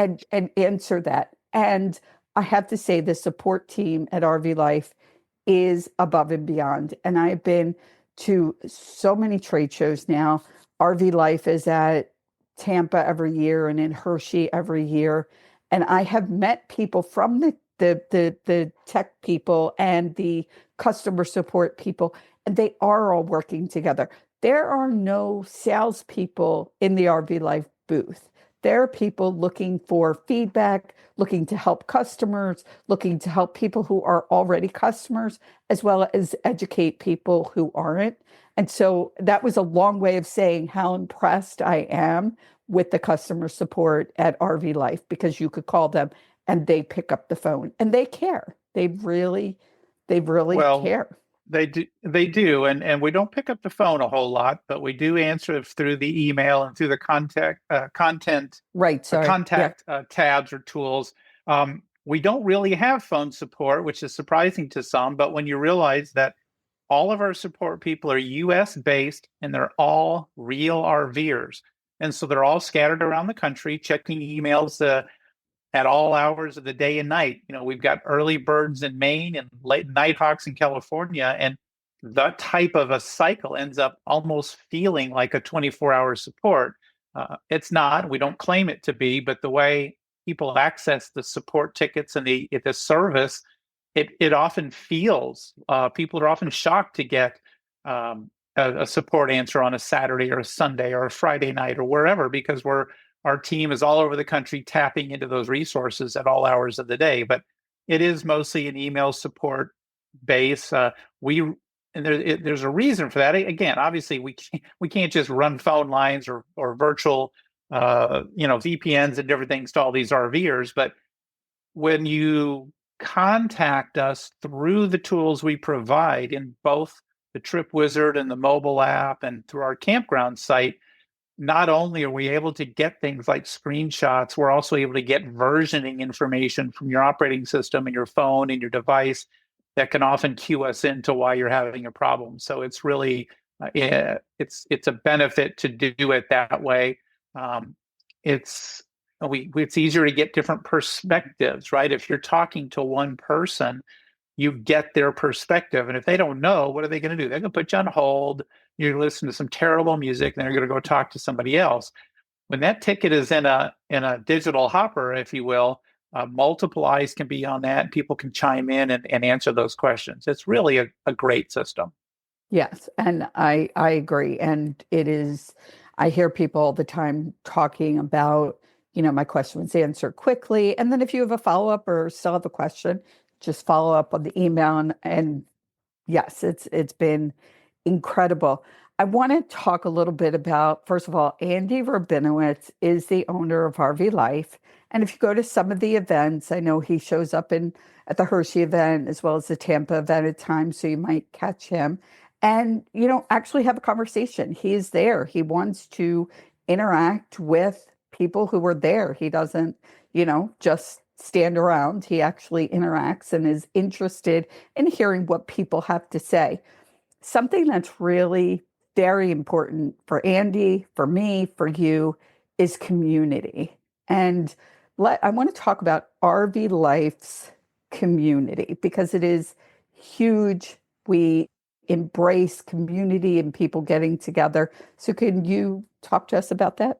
answer that. And I have to say the support team at RV Life is above and beyond. And I've been to so many trade shows now. RV Life is at Tampa every year and in Hershey every year. And I have met people from the tech people and the customer support people, and they are all working together. There are no salespeople in the RV Life booth. There are people looking for feedback, looking to help customers, looking to help people who are already customers, as well as educate people who aren't. And so that was a long way of saying how impressed I am with the customer support at RV Life, because you could call them and they pick up the phone and they care. They really Well, care. they do, and we don't pick up the phone a whole lot, but we do answer it through the email and through the Right. Sorry. Yeah. contact tabs or tools. We don't really have phone support, which is surprising to some, but when you realize that all of our support people are US based and they're all real RVers. And so they're all scattered around the country checking emails at all hours of the day and night. We've got early birds in Maine and late nighthawks in California. And that type of a cycle ends up almost feeling like a 24-hour support. It's not, we don't claim it to be, but the way people access the support tickets and the service, it often feels, people are often shocked to get a support answer on a Saturday or a Sunday or a Friday night or wherever, because our team is all over the country tapping into those resources at all hours of the day. But it is mostly an email support base. There's a reason for that. Again, obviously, we can't just run phone lines or virtual VPNs and different things to all these RVers. But when you contact us through the tools we provide in both the Trip Wizard and the mobile app and through our campground site, not only are we able to get things like screenshots, we're also able to get versioning information from your operating system and your phone and your device that can often cue us into why you're having a problem. So it's really, it's a benefit to do it that way. It's easier to get different perspectives, right? If you're talking to one person, you get their perspective. And if they don't know, what are they going to do? They're going to put you on hold. You're going to listen to some terrible music, and they're going to go talk to somebody else. When that ticket is in a digital hopper, if you will, multiple eyes can be on that. And people can chime in and answer those questions. It's really a great system. Yes, and I agree. And it is, I hear people all the time talking about, my question was answered quickly. And then if you have a follow-up or still have a question, just follow up on the email. And yes, it's been incredible. I want to talk a little bit about, first of all, Andy Rabinowitz is the owner of RV Life. And if you go to some of the events, I know he shows up at the Hershey event as well as the Tampa event at times, so you might catch him and, actually have a conversation. He is there. He wants to interact with people who are there. He doesn't, just stand around. He actually interacts and is interested in hearing what people have to say. Something that's really very important for Andy, for me, for you, is community. And I want to talk about RV Life's community because it is huge. We embrace community and people getting together. So can you talk to us about that?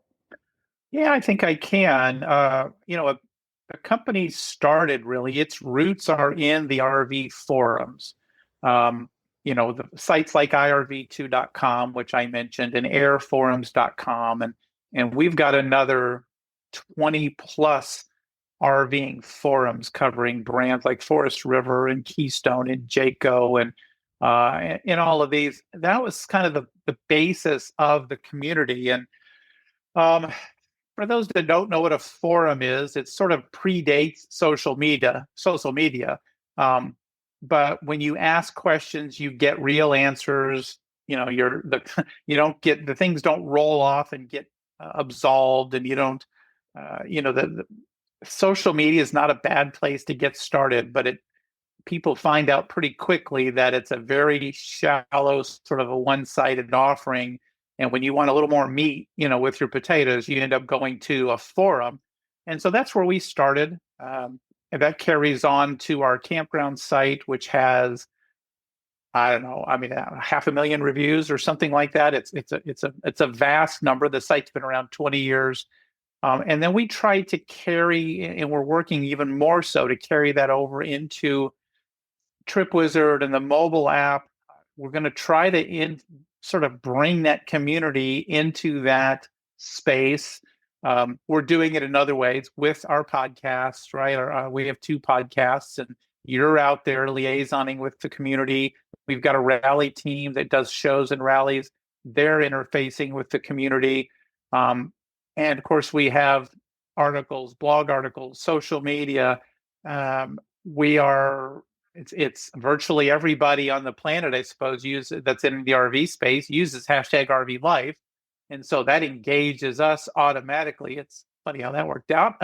Yeah, I think I can. The company started really, its roots are in the RV forums. The sites like irv2.com, which I mentioned, and airforums.com. And we've got another 20 plus RVing forums covering brands like Forest River and Keystone and Jayco and in all of these. That was kind of the basis of the community. And for those that don't know what a forum is, it sort of predates social media. But when you ask questions, you get real answers. You don't get, the things don't roll off and get absolved, and you don't. The social media is not a bad place to get started, but people find out pretty quickly that it's a very shallow, sort of a one-sided offering. And when you want a little more meat, with your potatoes, you end up going to a forum. And so that's where we started. And that carries on to our campground site, which has I don't know. I mean, 500,000 reviews or something like that. It's a vast number. The site's been around 20 years. And then we try to carry, and we're working even more so to carry that over into TripWizard and the mobile app. We're going to try to sort of bring that community into that space. We're doing it in other ways with our podcasts, right? We have 2 podcasts, and you're out there liaisoning with the community. We've got a rally team that does shows and rallies. They're interfacing with the community. And of course, we have articles, blog articles, social media. We are it's virtually everybody on the planet, I suppose, that's in the RV space uses hashtag RV life. And so that engages us automatically. It's funny how that worked out.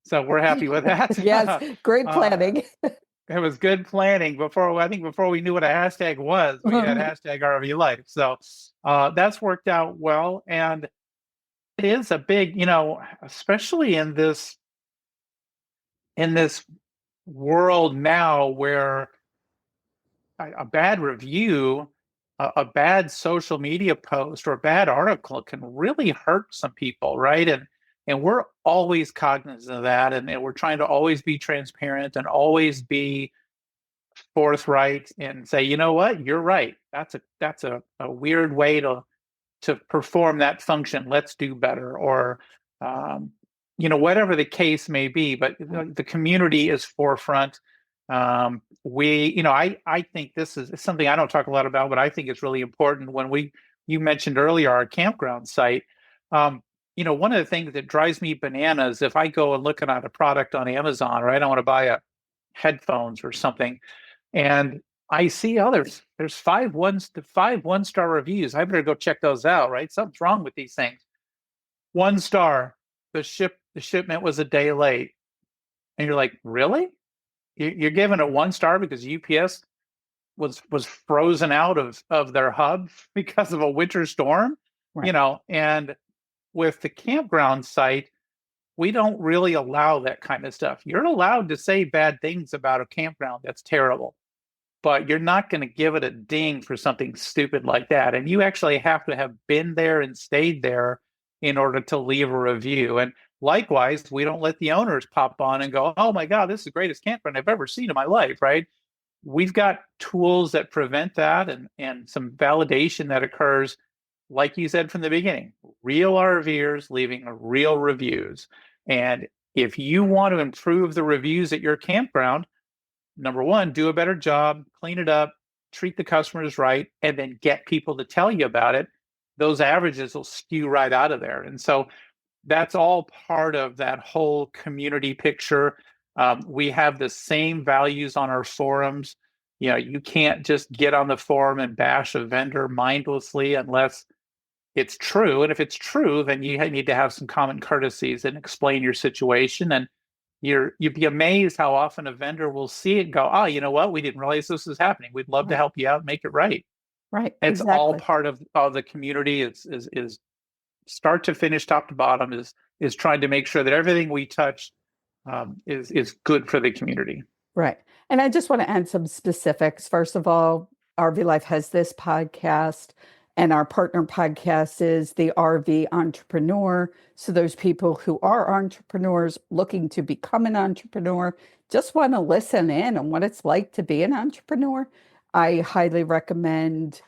So we're happy with that. Yes, great planning. It was good planning before we knew what a hashtag was, we had hashtag RV life. So that's worked out well. And it is a big, especially in this world now where a bad review, a bad social media post or a bad article can really hurt some people, right? And we're always cognizant of that, and we're trying to always be transparent and always be forthright and say, you know what, you're right. That's a weird way to perform that function. Let's do better, or whatever the case may be. But the community is forefront. I think this is something I don't talk a lot about, but I think it's really important. You mentioned earlier our campground site. One of the things that drives me bananas if I go and look at a product on Amazon, right? I want to buy a headphones or something, and I see there's 5 1-star reviews. I better go check those out, right? Something's wrong with these things. 1 star, the shipment was a day late, and you're like, really? You're giving it 1 star because UPS was frozen out of their hub because of a winter storm, right. And with the campground site, we don't really allow that kind of stuff. You're allowed to say bad things about a campground that's terrible, but you're not going to give it a ding for something stupid like that. And you actually have to have been there and stayed there in order to leave a review. And likewise, we don't let the owners pop on and go, oh my God, this is the greatest campground I've ever seen in my life, right? We've got tools that prevent that, and some validation that occurs, like you said from the beginning, real RVers leaving real reviews. And if you want to improve the reviews at your campground, number 1, do a better job, clean it up, treat the customers right, and then get people to tell you about it. Those averages will skew right out of there. And so that's all part of that whole community picture. We have the same values on our forums. You can't just get on the forum and bash a vendor mindlessly unless it's true. And if it's true, then you need to have some common courtesies and explain your situation. And you'd be amazed how often a vendor will see it and go, oh, you know what? We didn't realize this was happening. We'd love to help you out and make it right. Right. It's all part of the community. Is start to finish, top to bottom, is trying to make sure that everything we touch is good for the community. Right. And I just want to add some specifics. First of all, RV Life has this podcast, and our partner podcast is the RV Entrepreneur. So those people who are entrepreneurs looking to become an entrepreneur, just want to listen in on what it's like to be an entrepreneur, I highly recommend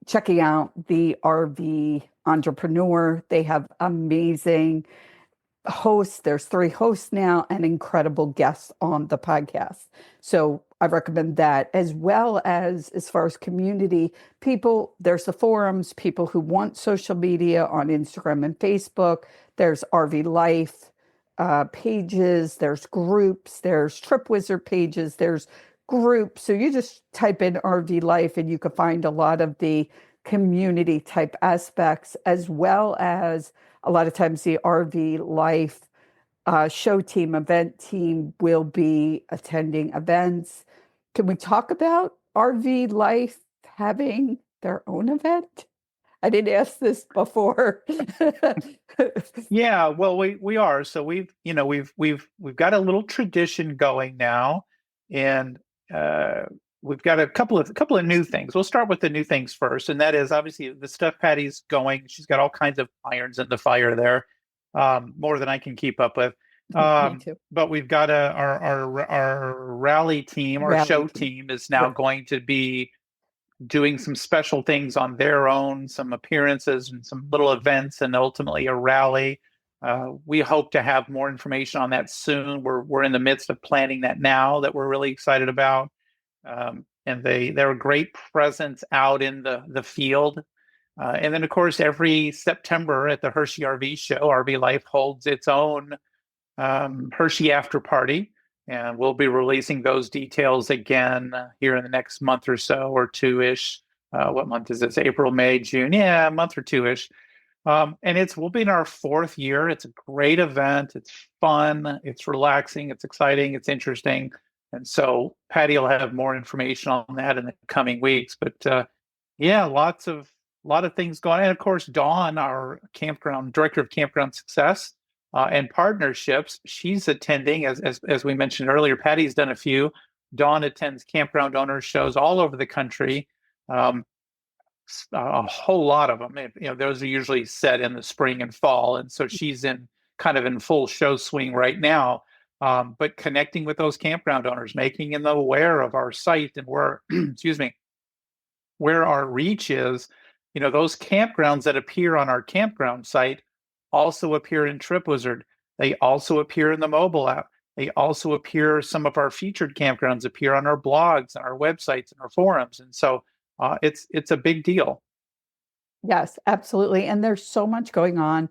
checking out the RV Entrepreneur. They have amazing hosts. There's 3 hosts now and incredible guests on the podcast. So I recommend that, as well as far as community people. There's the forums, people who want social media on Instagram and Facebook. There's RV Life pages, there's groups, there's TripWizard pages, there's groups. So you just type in RV Life and you can find a lot of the community type aspects, as well as a lot of times the RV Life show team, event team will be attending events. Can we talk about RV Life having their own event? I didn't ask this before. Yeah, well, we are. So we've got a little tradition going now, and we've got a couple of new things. We'll start with the new things first, and that is obviously the stuff Patty's going. She's got all kinds of irons in the fire there, more than I can keep up with. Me too. But we've got our rally team, our Rally show team. team is now Right. going to be doing some special things on their own, some appearances and some little events, and ultimately a rally. We hope to have more information on that soon. We're in the midst of planning that now, that we're really excited about. And they're a great presence out in the field. And then, of course, every September at the Hershey RV show, RV Life holds its own Hershey after party. And we'll be releasing those details again here in the next month or so, or two-ish. What month is this? April, May, June. Yeah, a month or two-ish. And we'll be in our fourth year. It's a great event. It's fun. It's relaxing. It's exciting. It's interesting. And so Patty will have more information on that in the coming weeks. But yeah, lot of things going on. And of course, Dawn, our campground director of campground success and partnerships, she's attending, as we mentioned earlier. Patty's done a few. Dawn attends campground owners shows all over the country. A whole lot of them. Those are usually set in the spring and fall, and so she's in full show swing right now. But connecting with those campground owners, making them aware of our site and where, excuse me, where our reach is. Those campgrounds that appear on our campground site also appear in TripWizard. They also appear in the mobile app. They also appear, some of our featured campgrounds appear on our blogs and our websites and our forums. And so it's a big deal. Yes, absolutely. And there's so much going on.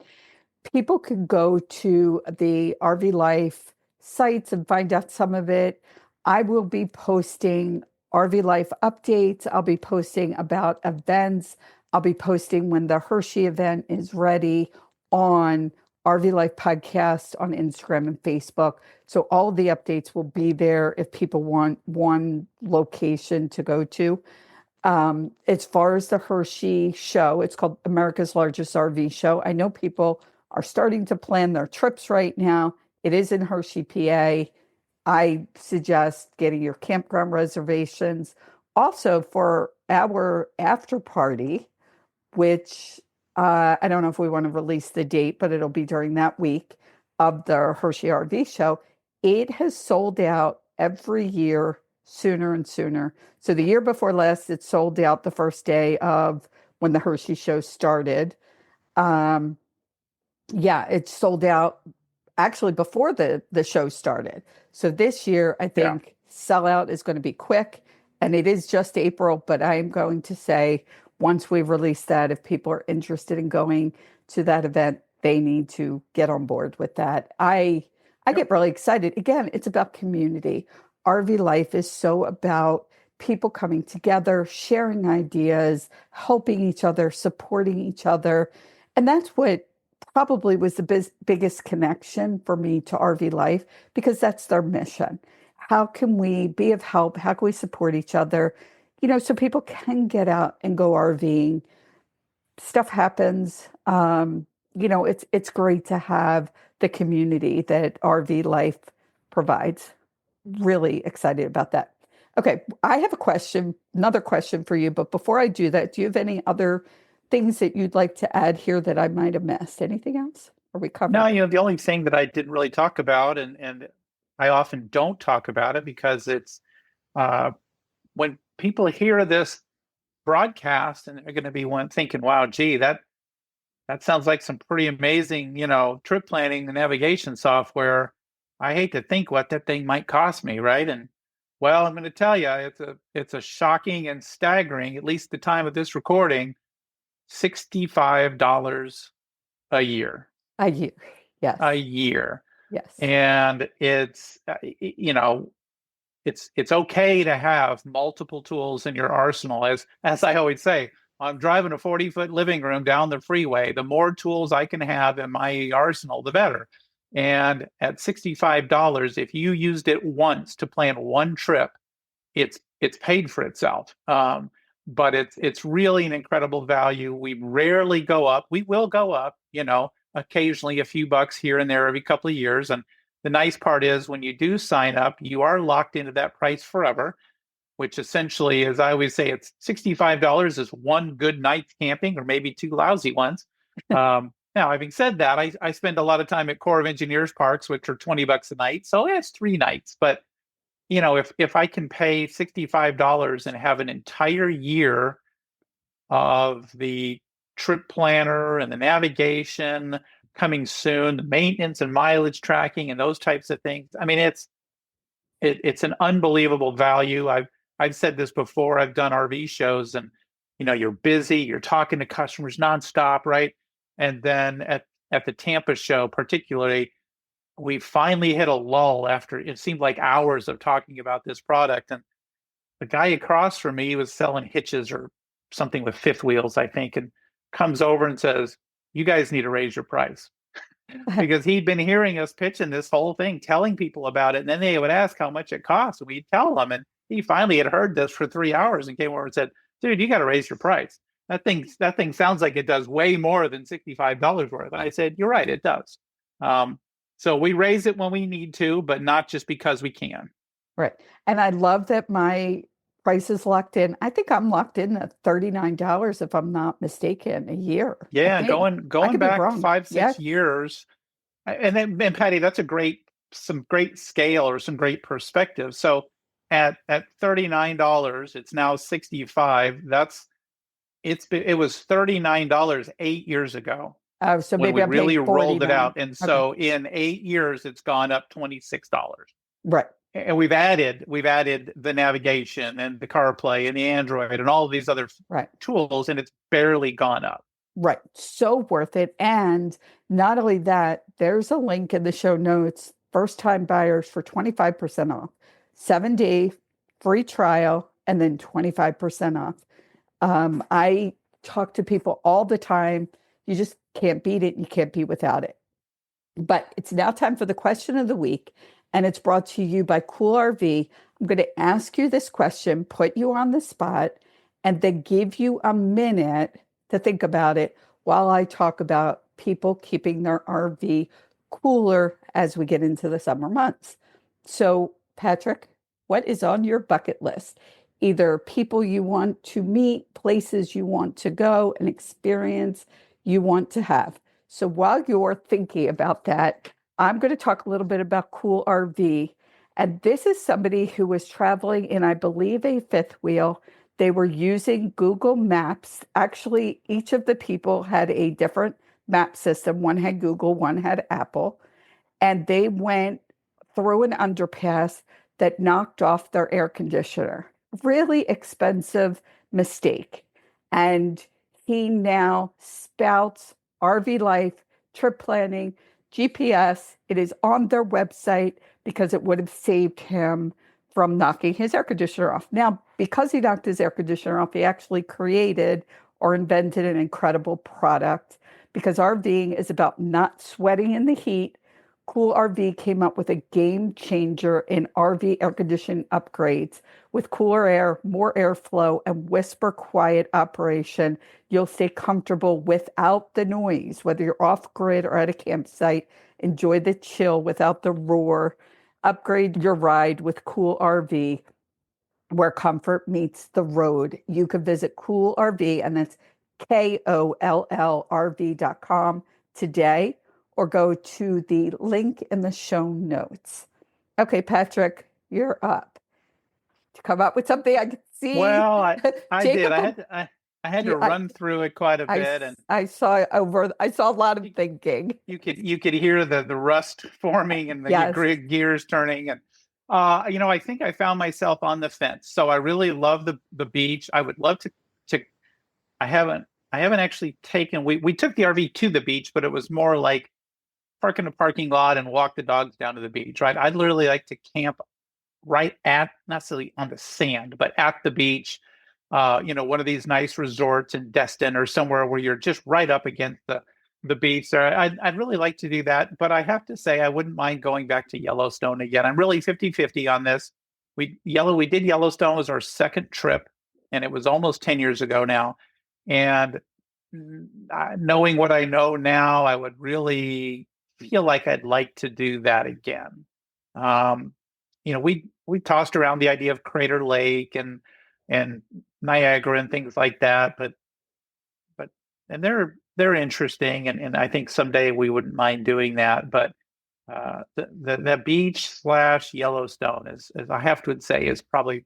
People could go to the RV Life sites and find out some of it. I will be posting RV Life updates. I'll be posting about events. I'll be posting when the Hershey event is ready on RV Life Podcast on Instagram and Facebook. So all the updates will be there if people want one location to go to. As far as the Hershey show, it's called America's Largest RV Show. I know people are starting to plan their trips right now. It is in Hershey, PA. I suggest getting your campground reservations. Also, for our after party, which I don't know if we want to release the date, but it'll be during that week of the Hershey RV show. It has sold out every year sooner and sooner. So the year before last, it sold out the first day of when the Hershey show started. Um, yeah, it sold out actually before the show started. So this year, I Yeah. think sellout is going to be quick, and it is just April, but I am going to say once we release that, if people are interested in going to that event, they need to get on board with that. I Yep. get really excited. Again, it's about community. RV life is so about people coming together, sharing ideas, helping each other, supporting each other. And that's what probably was the biggest connection for me to RV life, because that's their mission. How can we be of help? How can we support each other? So people can get out and go RVing. Stuff happens. It's great to have the community that RV life provides. Really excited about that. Okay, I have another question for you, but before I do that, do you have any other things that you'd like to add here that I might have missed? Anything else? Are we No, covered? the only thing that I didn't really talk about, and I often don't talk about it because it's uh, when people hear this broadcast and they're going to be thinking, "Wow, gee, that sounds like some pretty amazing, trip planning and navigation software. I hate to think what that thing might cost me, right?" And well, I'm going to tell you, it's a shocking and staggering, at least the time of this recording, $65 a year. A year. Yes. A year. Yes. And it's okay to have multiple tools in your arsenal. As I always say, I'm driving a 40-foot living room down the freeway. The more tools I can have in my arsenal, the better. And at $65, if you used it once to plan one trip, it's paid for itself. But it's really an incredible value. We rarely go up. We will go up, occasionally a few bucks here and there every couple of years. And the nice part is when you do sign up, you are locked into that price forever, which essentially, as I always say, it's $65 is one good night's camping, or maybe two lousy ones. Now, having said that, I spend a lot of time at Corps of Engineers parks, which are $20 a night. So that's 3 nights. But if I can pay $65 and have an entire year of the trip planner and the navigation coming soon, the maintenance and mileage tracking and those types of things, I mean, it's an unbelievable value. I've said this before. I've done RV shows, and you're busy, you're talking to customers nonstop, right? And then at the Tampa show, particularly, we finally hit a lull after it seemed like hours of talking about this product. And the guy across from me was selling hitches or something with fifth wheels, I think, and comes over and says, "You guys need to raise your price." Because he'd been hearing us pitching this whole thing, telling people about it. And then they would ask how much it costs. And we'd tell them. And he finally had heard this for 3 hours and came over and said, "Dude, you got to raise your price. That thing sounds like it does way more than $65 worth." And I said, "You're right, it does." So we raise it when we need to, but not just because we can. Right. And I love that my price is locked in. I think I'm locked in at $39, if I'm not mistaken, a year. Yeah, going back 5-6 Yes. years. And Patty, that's some great scale or some great perspective. So at $39, it's now 65. It was $39 8 years ago Oh, so when maybe we I'm really paying rolled it 49. out. And so in 8 years, it's gone up $26. Right. And we've added the navigation and the CarPlay and the Android and all of these other Right. tools, and it's barely gone up. Right. So worth it. And not only that, there's a link in the show notes, first time buyers for 25% off, 7-day free trial, and then 25% off. I talk to people all the time. You just can't beat it. You can't be without it. But it's now time for the question of the week, and it's brought to you by Cool RV. I'm going to ask you this question, put you on the spot, and then give you a minute to think about it while I talk about people keeping their RV cooler as we get into the summer months. So, Patrick, what is on your bucket list? Either people you want to meet, places you want to go, an experience you want to have. So while you're thinking about that, I'm going to talk a little bit about Cool RV. And this is somebody who was traveling in, I believe, a fifth wheel. They were using Google Maps. Actually, each of the people had a different map system. One had Google, one had Apple. And they went through an underpass that knocked off their air conditioner. Really expensive mistake. And he now spouts RV life, trip planning, GPS. It is on their website because it would have saved him from knocking his air conditioner off. Now, because he knocked his air conditioner off, he actually created or invented an incredible product, because RVing is about not sweating in the heat. Cool RV came up with a game changer in RV air conditioning upgrades. With cooler air, more airflow, and whisper quiet operation, you'll stay comfortable without the noise. Whether you're off grid or at a campsite, enjoy the chill without the roar. Upgrade your ride with Cool RV, where comfort meets the road. You can visit Cool RV, and that's KOLLRV.com today, or go to the link in the show notes. Okay, Patrick, you're up. To come up with something I could see. Well, I Jacob, did. I had to run through it quite a bit, and I saw a lot of thinking. you could hear the rust forming and the Yes. gears turning, and I think I found myself on the fence. So I really love the beach. I would love to. I haven't actually taken. We took the RV to the beach, but it was more like park in a parking lot and walk the dogs down to the beach. Right? I'd literally like to camp right at, not necessarily on the sand, but at the beach. One of these nice resorts in Destin or somewhere where you're just right up against the beach there. I'd really like to do that, but I have to say I wouldn't mind going back to Yellowstone again. I'm really 50-50 on this. We did Yellowstone, was our second trip, and it was almost 10 years ago now. And knowing what I know now, I would really feel like I'd like to do that again. We we tossed around the idea of Crater Lake and Niagara and things like that, but and they're interesting, and I think someday we wouldn't mind doing that. But the beach / Yellowstone is I have to say is probably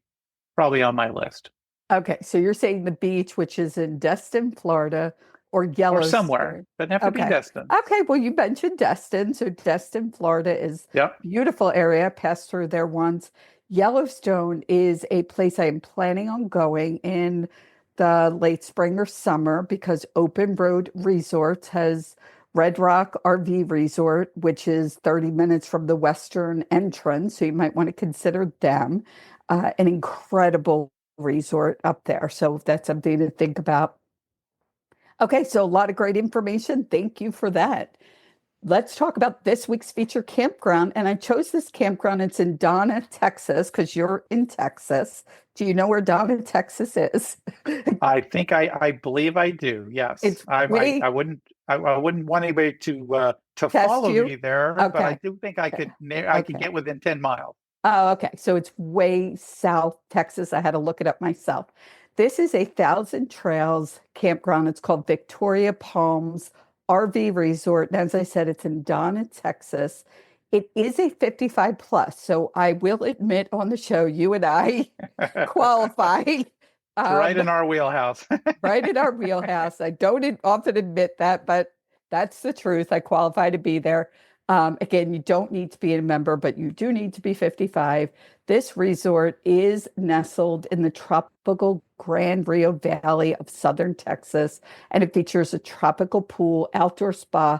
on my list. Okay, so you're saying the beach, which is in Destin, Florida, or Or somewhere. Yellowstone. Doesn't have to be Okay. Destin. Okay, well, you mentioned Destin. So Destin, Florida is Yep. beautiful area. Passed through there once. Yellowstone is a place I am planning on going in the late spring or summer because Open Road Resorts has Red Rock RV Resort, which is 30 minutes from the western entrance. So you might want to consider them. An incredible resort up there. So that's something to think about. Okay, so a lot of great information. Thank you for that. Let's talk about this week's feature campground. And I chose this campground. It's in Donna, Texas, because you're in Texas. Do you know where Donna, Texas is? I believe I do. Yes. It's way I wouldn't want anybody to test follow you. me there, but I Okay. do think I could Okay. get within 10 miles. Oh, okay. So it's way south Texas. I had to look it up myself. This is a Thousand Trails campground. It's called Victoria Palms RV Resort. And as I said, it's in Donna, Texas. It is a 55 plus. So I will admit on the show, you and I qualify. Right in our wheelhouse. Right in our wheelhouse. I don't often admit that, but that's the truth. I qualify to be there. Again, you don't need to be a member, but you do need to be 55. This resort is nestled in the tropical Grand Rio Valley of southern Texas, and it features a tropical pool, outdoor spa,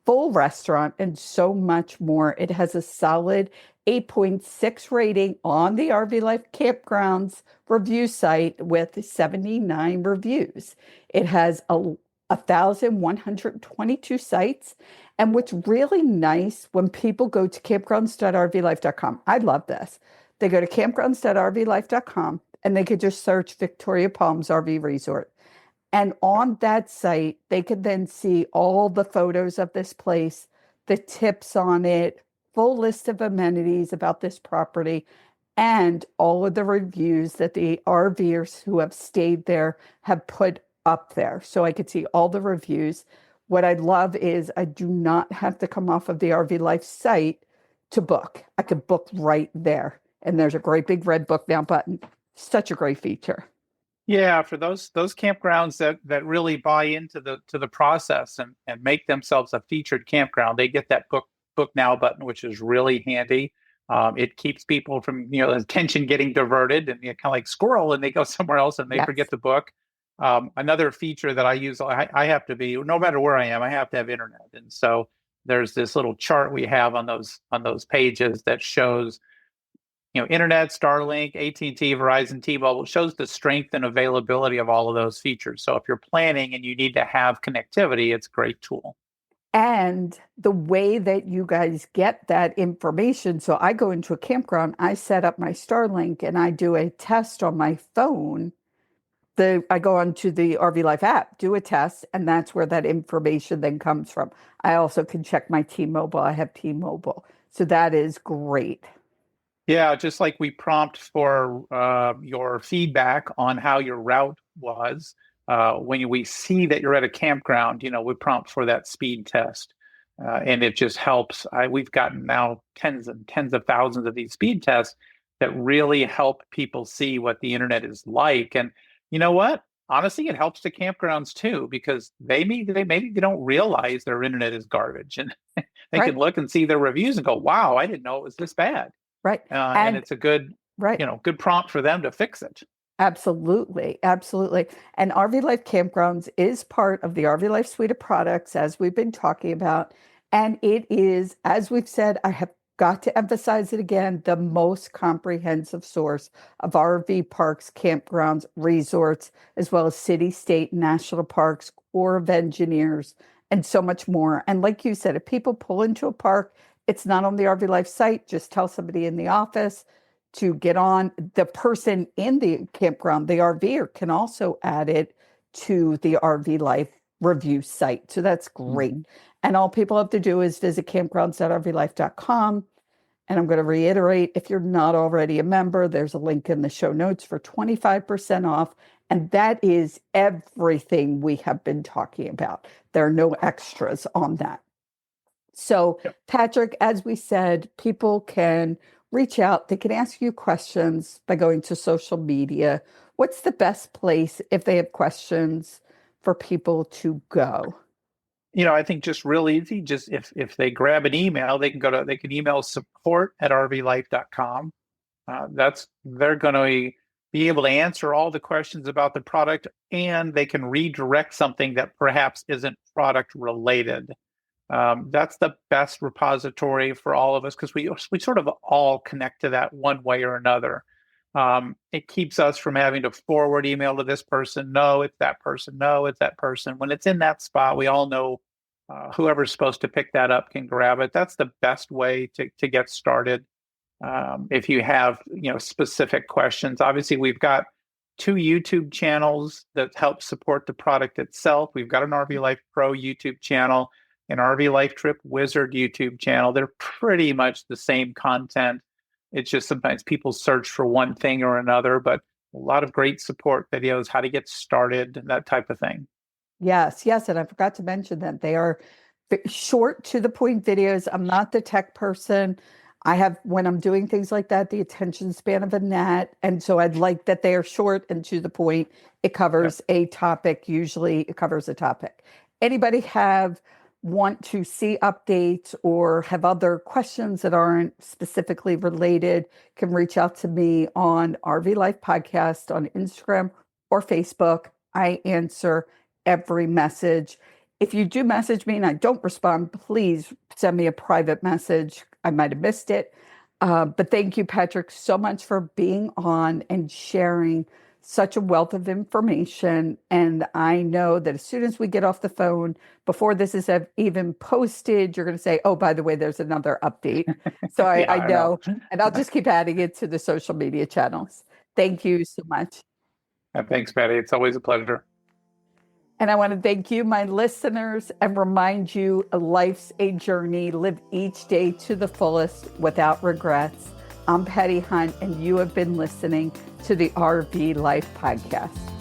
full restaurant, and so much more. It has a solid 8.6 rating on the RV Life Campgrounds review site with 79 reviews. It has 1,122 sites. And what's really nice when people go to campgrounds.rvlife.com, I love this. They go to campgrounds.rvlife.com and they could just search Victoria Palms RV Resort. And on that site, they could then see all the photos of this place, the tips on it, full list of amenities about this property, and all of the reviews that the RVers who have stayed there have put up there. So I could see all the reviews. What I love is I do not have to come off of the RV Life site to book. I could book right there. And there's a great big red book now button. Such a great feature. Yeah, for those campgrounds that really buy into the process and make themselves a featured campground, they get that book now button, which is really handy. It keeps people from attention getting diverted and kind of like squirrel, and they go somewhere else and they forget the book. Another feature that I use, I have to be, no matter where I am, I have to have internet, and so there's this little chart we have on those pages that shows internet, Starlink, AT&T, Verizon, T-Mobile. It shows the strength and availability of all of those features. So if you're planning and you need to have connectivity, it's a great tool. And the way that you guys get that information, so I go into a campground, I set up my Starlink and I do a test on my phone. I go onto the RV Life app, do a test, and that's where that information then comes from. I also can check my T-Mobile. I have T-Mobile. So that is great. Yeah, just like we prompt for your feedback on how your route was. When we see that you're at a campground, we prompt for that speed test. And it just helps. We've gotten now tens and tens of thousands of these speed tests that really help people see what the internet is like. And you know what? Honestly, it helps the campgrounds too, because maybe they don't realize their internet is garbage, and they can look and see their reviews and go, "Wow, I didn't know it was this bad." Right. And it's a good, good prompt for them to fix it. Absolutely. Absolutely. And RV Life Campgrounds is part of the RV Life suite of products, as we've been talking about. And it is, as we've said, I have got to emphasize it again, the most comprehensive source of RV parks, campgrounds, resorts, as well as city, state, national parks, Corps of Engineers, and so much more. And like you said, if people pull into a park, it's not on the RV Life site. Just tell somebody in the office to get on. The person in the campground, the RVer, can also add it to the RV Life review site. So that's great. And all people have to do is visit campgrounds.rvlife.com And I'm going to reiterate, if you're not already a member, there's a link in the show notes for 25% off. And that is everything we have been talking about. There are no extras on that. So, Yep. Patrick, as we said, people can reach out. They can ask you questions by going to social media. What's the best place if they have questions for people to go? I think just real easy. Just if they grab an email, they can email support@rvlife.com. They're going to be able to answer all the questions about the product, and they can redirect something that perhaps isn't product related. That's the best repository for all of us because we sort of all connect to that one way or another. It keeps us from having to forward email to this person. No, it's that person. No, it's that person. When it's in that spot, we all know whoever's supposed to pick that up can grab it. That's the best way to get started. If you have specific questions, obviously we've got 2 YouTube channels that help support the product itself. We've got an RV Life Pro YouTube channel, an RV Life Trip Wizard YouTube channel. They're pretty much the same content. It's just sometimes people search for one thing or another, but a lot of great support videos, how to get started, that type of thing. Yes, yes. And I forgot to mention that they are short to the point videos. I'm not the tech person. I have, when I'm doing things like that, the attention span of a gnat. And so I'd like that they are short and to the point. It covers a topic. Usually it covers a topic. Anybody want to see updates or have other questions that aren't specifically related can reach out to me on RV Life Podcast on Instagram or Facebook. I answer every message. If you do message me and I don't respond, please send me a private message. I might have missed it. But thank you, Patrick, so much for being on and sharing such a wealth of information. And I know that as soon as we get off the phone, before this is even posted, you're going to say, oh, by the way, there's another update. So I know. And I'll just keep adding it to the social media channels. Thank you so much. Thanks, Patty. It's always a pleasure. And I want to thank you, my listeners, and remind you life's a journey. Live each day to the fullest without regrets. I'm Patti Hunt, and you have been listening to the RV Life Podcast.